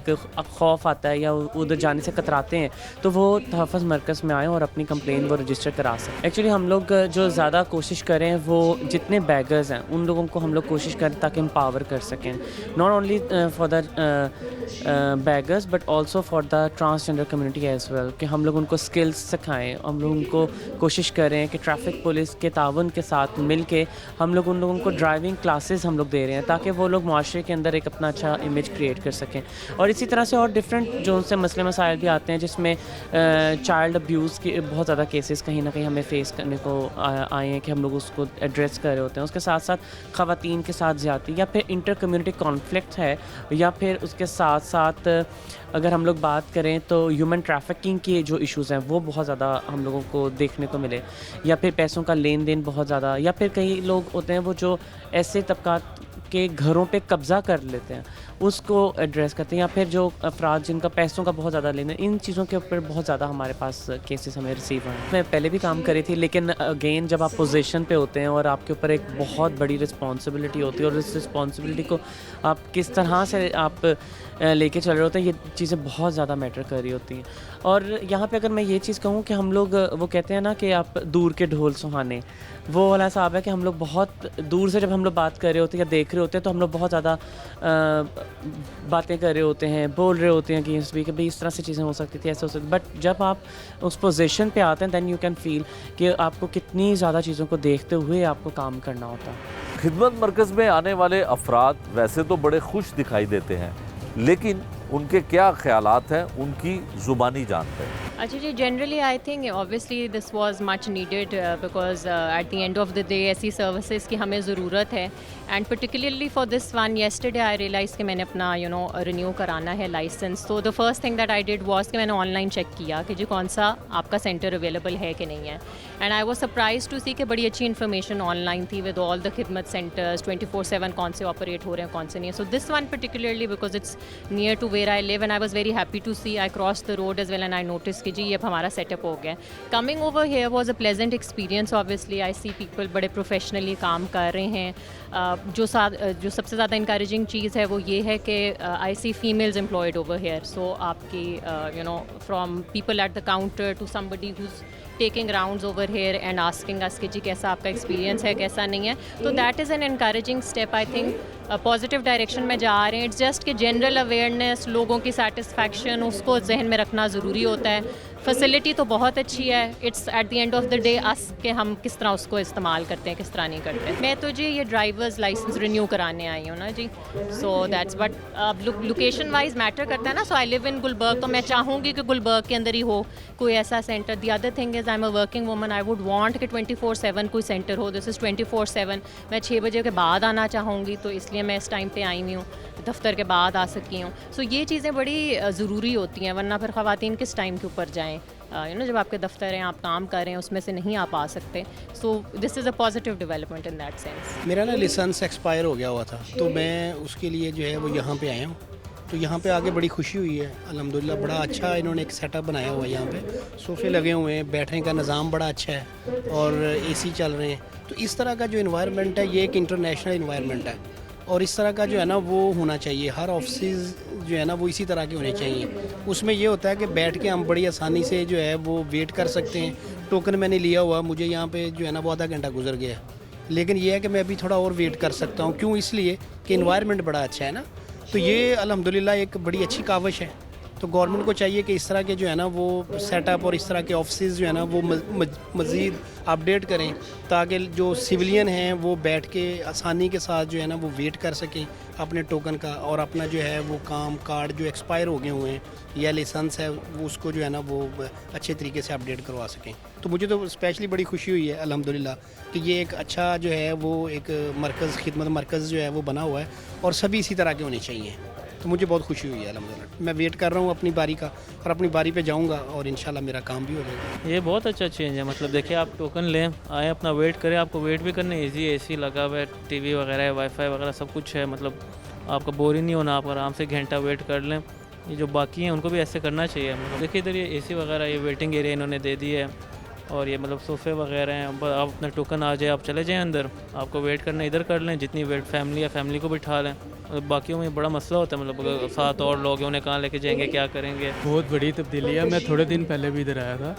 खौफ आता है या उधर जाने से कतराते हैं, तो वो तहफ़्फ़ुज़ मरकज़ में आएँ और अपनी कंप्लेन वो रजिस्टर करा सकें। एक्चुअली हम लोग जो ज़्यादा कोशिश करें वो जितने बैगर्स हैं उन लोगों को हम लोग कोशिश करें ताकि एम्पावर कर सकें, not only for the beggars but also for the transgender community as well, कि हम लोग उनको स्किल्स सिखाएँ। हम लोग उनको कोशिश करें कि ट्रैफिक पुलिस के ताउन के साथ मिल के हम लोग उन लोगों को ड्राइविंग क्लासेस हम लोग दे रहे हैं, ताकि वो लोग माशरे के अंदर एक अपना अच्छा इमेज क्रिएट कर सकें। और इसी तरह से और डिफरेंट जो उनसे मसले मसाइल भी आते हैं, जिसमें चाइल्ड अब्यूज़ के बहुत ज़्यादा केसेस कहीं ना कहीं हमें फेस करने को आए हैं कि हम लोग उसको एड्रेस कर रहे होते हैं। उसके साथ साथ ख़वातीन के साथ ज़्यादती या फिर इंटर कम्युनिटी कॉन्फ्लिक्ट है, या फिर उसके साथ साथ अगर हम लोग बात करें तो ह्यूमन ट्रैफिकिंग के जो इश्यूज़ हैं वो बहुत ज़्यादा हम लोगों को देखने को मिले, या फिर पैसों का लेन देन बहुत ज़्यादा, या फिर कई लोग होते हैं वो जो ऐसे तबकात के घरों पे कब्ज़ा कर लेते हैं उसको एड्रेस करते हैं, या फिर जो अफराद जिनका पैसों का बहुत ज़्यादा लेना, इन चीज़ों के ऊपर बहुत ज़्यादा हमारे पास केसेस हमें रिसीव हुए हैं। मैं पहले भी काम करी थी, लेकिन अगेन जब आप पोजीशन पे होते हैं और आपके ऊपर एक बहुत बड़ी रिस्पॉन्सिबिलिटी होती है और इस रिस्पॉन्सिबिलिटी को आप किस तरह से आप लेके चल रहे होते हैं, ये चीज़ें बहुत ज़्यादा मैटर कर रही होती हैं। और यहाँ पे अगर मैं ये चीज़ कहूँ कि हम लोग, वो कहते हैं ना कि आप दूर के ढोल सुहाने, वो वाला हिसाब है कि हम लोग बहुत दूर से जब हम लोग बात कर रहे होते हैं या देख रहे होते हैं तो हम लोग बहुत ज़्यादा बातें कर रहे होते हैं, बोल रहे होते हैं कि भाई इस तरह से चीज़ें हो सकती थी, ऐसे हो सकती। बट जब आप उस पोजीशन पे आते हैं देन यू कैन फील कि आपको कितनी ज़्यादा चीज़ों को देखते हुए आपको काम करना होता है। खिदमत मरकज़ में आने वाले अफराद वैसे तो बड़े खुश दिखाई देते हैं, लेकिन उनके क्या ख्यालात हैं उनकी ज़ुबानी जानते हैं। अच्छा जी, generally I think obviously this was much needed because at the end of the day ऐसी सर्विसेज की हमें ज़रूरत है, and particularly for this one yesterday I realise कि मैंने अपना रिन्यू कराना है लाइसेंस। तो the first thing that I did was कि मैंने ऑनलाइन चेक किया कि जी कौन सा आपका सेंटर अवेलेबल है कि नहीं है, and I was surprise to see कि बड़ी अच्छी इन्फॉर्मेशन ऑनलाइन थी विद ऑल द खिदमत सेंटर्स 24/7 कौन से ऑपरेट हो रहे हैं कौन से नहीं है। So this one particularly because it's near to where I live and I was very happy to see, I cross the road as well and I notice कि जी ये अब हमारा सेटअप हो गया। Coming over here was a pleasant experience. Obviously I see people बड़े professionally काम कर रहे हैं। जो सबसे ज़्यादा इंकरेजिंग चीज़ है वो ये है कि I see females employed over here. So आपकी from people at the counter to somebody who's taking rounds over here and asking us कि जी कैसा आपका एक्सपीरियंस है, कैसा नहीं है। तो that is an encouraging step. I think positive direction में जा रहे हैं। इट्स जस्ट कि जनरल अवेयरनेस, लोगों की सेटिस्फैक्शन, उसको जहन में रखना ज़रूरी होता है। फैसिलिटी तो बहुत अच्छी है। It's at the end of the day us कि हम किस तरह उसको इस्तेमाल करते हैं, किस तरह नहीं करते। मैं तो जी ये ड्राइवर्स लाइसेंस रिन्यू कराने आई हूँ ना जी, सो दैट्स बट अब लोकेशन वाइज मैटर करता है ना। सो आई लिव इन गुलबर्ग, तो मैं चाहूँगी कि गुलबर्ग के अंदर ही हो कोई ऐसा centre. The other thing is I am a working woman, I would want कि 24/7 कोई सेंटर हो। This is 24/7। मैं 6 बजे के बाद आना चाहूँगी, तो इसलिए मैं इस टाइम पे आई हुई हूँ, दफ्तर के बाद आ सकी हूँ। सो ये चीज़ें बड़ी ज़रूरी होती हैं, वरना फिर ख़वातीन किस टाइम के ऊपर जाएँ। जब आपके दफ्तर हैं, आप काम कर रहे हैं, उसमें से नहीं आप आ सकते। सो this is a positive development in that sense. मेरा ना लाइसेंस एक्सपायर हो गया हुआ था, तो मैं उसके लिए जो है वो यहाँ पे आया हूँ। तो यहाँ पे आके बड़ी खुशी हुई है अल्हम्दुलिल्लाह। बड़ा अच्छा इन्होंने एक सेटअप बनाया हुआ है। यहाँ पे सोफ़े लगे हुए हैं, बैठने का निज़ाम बड़ा अच्छा है और एसी चल रहे हैं। तो इस तरह का जो इन्वायरमेंट है ये एक इंटरनेशनल इन्वायरमेंट है, और इस तरह का जो है ना वो होना चाहिए। हर ऑफिस जो है ना वो इसी तरह के होने चाहिए। उसमें ये होता है कि बैठ के हम बड़ी आसानी से जो है वो वेट कर सकते हैं। टोकन मैंने लिया हुआ, मुझे यहाँ पे जो है ना वो आधा घंटा गुजर गया, लेकिन ये है कि मैं अभी थोड़ा और वेट कर सकता हूँ। क्यों? इसलिए कि इन्वायरमेंट बड़ा अच्छा है ना। तो ये अल्हम्दुलिल्लाह एक बड़ी अच्छी काविश है। तो गवर्नमेंट को चाहिए कि इस तरह के जो है ना वो सेटअप और इस तरह के ऑफिस जो है ना वो मज़ीद अपडेट करें, ताकि जो सिविलियन हैं वो बैठ के आसानी के साथ जो है ना वो वेट कर सकें अपने टोकन का, और अपना जो है वो काम कार्ड जो एक्सपायर हो गए हुए हैं या लाइसेंस है वो उसको जो है ना वो अच्छे तरीके से अपडेट करवा सकें। तो मुझे तो स्पेशली बड़ी खुशी हुई है अल्हम्दुलिल्लाह कि ये एक अच्छा जो है वो एक मरकज़, खिदमत मरकज़ जो है वो बना हुआ है, और सभी इसी तरह के होने चाहिए। तो मुझे बहुत खुशी हुई है अल्हम्दुलिल्लाह। मैं वेट कर रहा हूँ अपनी बारी का, और अपनी बारी पे जाऊँगा और इंशाल्लाह मेरा काम भी हो जाएगा। ये बहुत अच्छा चेंज है। मतलब देखिए, आप टोकन लें, आए, अपना वेट करें, आपको वेट भी करना ईजी, एसी लगा हुआ है, टीवी वगैरह है, वाईफाई वगैरह सब कुछ है। मतलब आपका बोर ही नहीं होना, आप आराम से घंटा वेट कर लें। ये जो बाकी हैं उनको भी ऐसे करना चाहिए। मतलब देखिए इधर ये एसी वगैरह, ये वेटिंग एरिया इन्होंने दे दी है, और ये मतलब सोफ़े वगैरह हैं। आप अपना टोकन आ जाए, आप चले जाएँ अंदर, आपको वेट करना इधर कर लें, जितनी वेट फैमिली या फैमिली को बिठा लें। मतलब बाकियों में बड़ा मसला होता है, मतलब अगर 7 और लोग हैं, उन्हें कहाँ लेके जाएंगे, क्या करेंगे। बहुत बड़ी तब्दीली है। मैं थोड़े दिन पहले भी इधर आया था,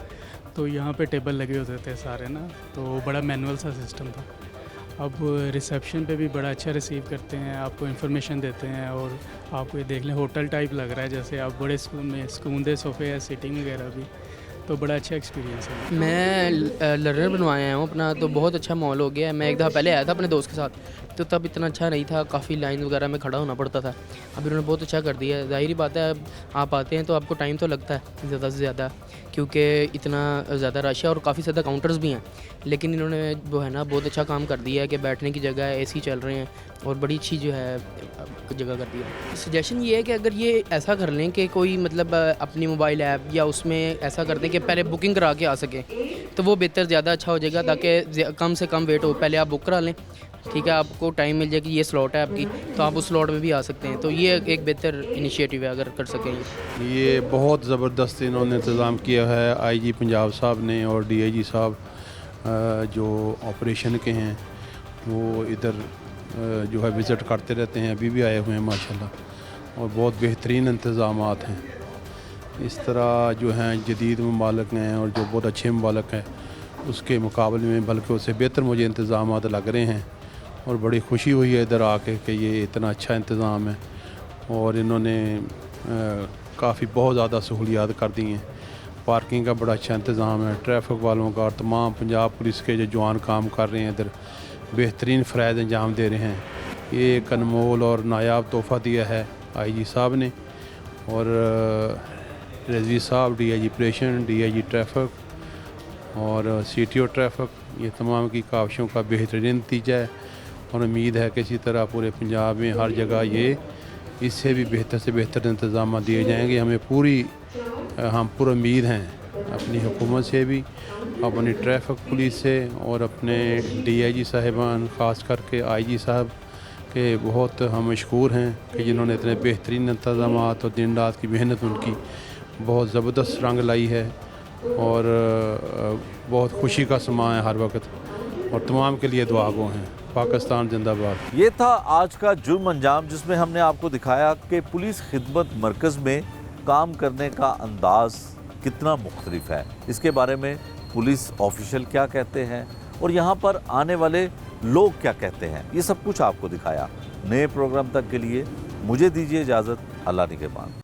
तो यहाँ पे टेबल लगे होते थे सारे ना, तो बड़ा मैनुअल सा सिस्टम था। अब रिसेप्शन पे भी बड़ा अच्छा रिसीव करते हैं, आपको इन्फॉर्मेशन देते हैं, और आपको ये देख लें होटल टाइप लग रहा है, जैसे आप बड़े सुकून दे सोफ़े है, सीटिंग वगैरह भी, तो बड़ा अच्छा एक्सपीरियंस है। मैं लर्नर बनवाया आया हूँ अपना, तो बहुत अच्छा माहौल हो गया है। मैं एक दफ़ा पहले आया था अपने दोस्त के साथ, तो तब इतना अच्छा नहीं था, काफ़ी लाइन वगैरह में खड़ा होना पड़ता था। अब इन्होंने बहुत अच्छा कर दिया है। ज़ाहिर बात है, आप आते हैं तो आपको टाइम तो लगता है ज़्यादा से ज़्यादा, क्योंकि इतना ज़्यादा रश है और काफ़ी ज़्यादा काउंटर्स भी हैं। लेकिन इन्होंने वो है ना बहुत अच्छा काम कर दिया है कि बैठने की जगह है, एसी चल रहे हैं, और बड़ी अच्छी जो है जगह कर दी है। सजेशन ये है कि अगर ये ऐसा कर लें कि कोई मतलब अपनी मोबाइल ऐप या उसमें ऐसा कर दें कि पहले बुकिंग करा के आ सकें, तो वो बेहतर ज़्यादा अच्छा हो जाएगा, ताकि कम से कम वेट हो। पहले आप बुक करा लें, ठीक है, आपको टाइम मिल जाए कि ये स्लॉट है आपकी, तो आप उस स्लॉट में भी आ सकते हैं। तो ये एक बेहतर इनिशिएटिव है अगर कर सकें। ये बहुत ज़बरदस्त इन्होंने इंतज़ाम किया है आईजी पंजाब साहब ने, और डीआईजी साहब जो ऑपरेशन के हैं वो इधर जो है विज़िट करते रहते हैं, अभी भी आए हुए हैं माशाल्लाह, और बहुत बेहतरीन इंतज़ामात हैं। इस तरह जो हैं जदीद ममालिक हैं और जो बहुत अच्छे ममालिक हैं उसके मुकाबले में बल्कि उससे बेहतर मुझे इंतज़ामात लग रहे हैं, और बड़ी खुशी हुई है इधर आके कि ये इतना अच्छा इंतज़ाम है, और इन्होंने काफ़ी बहुत ज़्यादा सहूलियात कर दी हैं। पार्किंग का बड़ा अच्छा इंतज़ाम है, ट्रैफिक वालों का, और तमाम पंजाब पुलिस के जो जवान काम कर रहे हैं इधर बेहतरीन फ़राइज़ अंजाम दे रहे हैं। ये एक अनमोल और नायाब तोहफ़ा दिया है आईजी साहब ने, और रज़वी साहब डीआईजी ऑपरेशन, डीआईजी ट्रैफिक और सीटीओ ट्रैफिक, ये तमाम की काविशों का बेहतरीन नतीजा है, और उम्मीद है कि इसी तरह पूरे पंजाब में हर जगह ये इससे भी बेहतर से बेहतर इंतज़ाम दिए जाएंगे। हम पूरी उम्मीद हैं अपनी हुकूमत से भी, अपनी ट्रैफिक पुलिस से, और अपने डीआईजी साहिबान ख़ास करके आईजी साहब के बहुत हम मशकूर हैं कि जिन्होंने इतने बेहतरीन इंतज़ाम और दिन रात की मेहनत उनकी बहुत ज़बरदस्त रंग लाई है, और बहुत खुशी का समा है हर वक्त, और तमाम के लिए दुआ गो हैं। पाकिस्तान जिंदाबाद। ये था आज का जुर्म अंजाम, जिसमें हमने आपको दिखाया कि पुलिस खिदमत मरकज़ में काम करने का अंदाज कितना मुख्तलिफ है। इसके बारे में पुलिस ऑफिशियल क्या कहते हैं और यहाँ पर आने वाले लोग क्या कहते हैं, ये सब कुछ आपको दिखाया। नए प्रोग्राम तक के लिए मुझे दीजिए इजाज़त। अल्लाह निगहबान।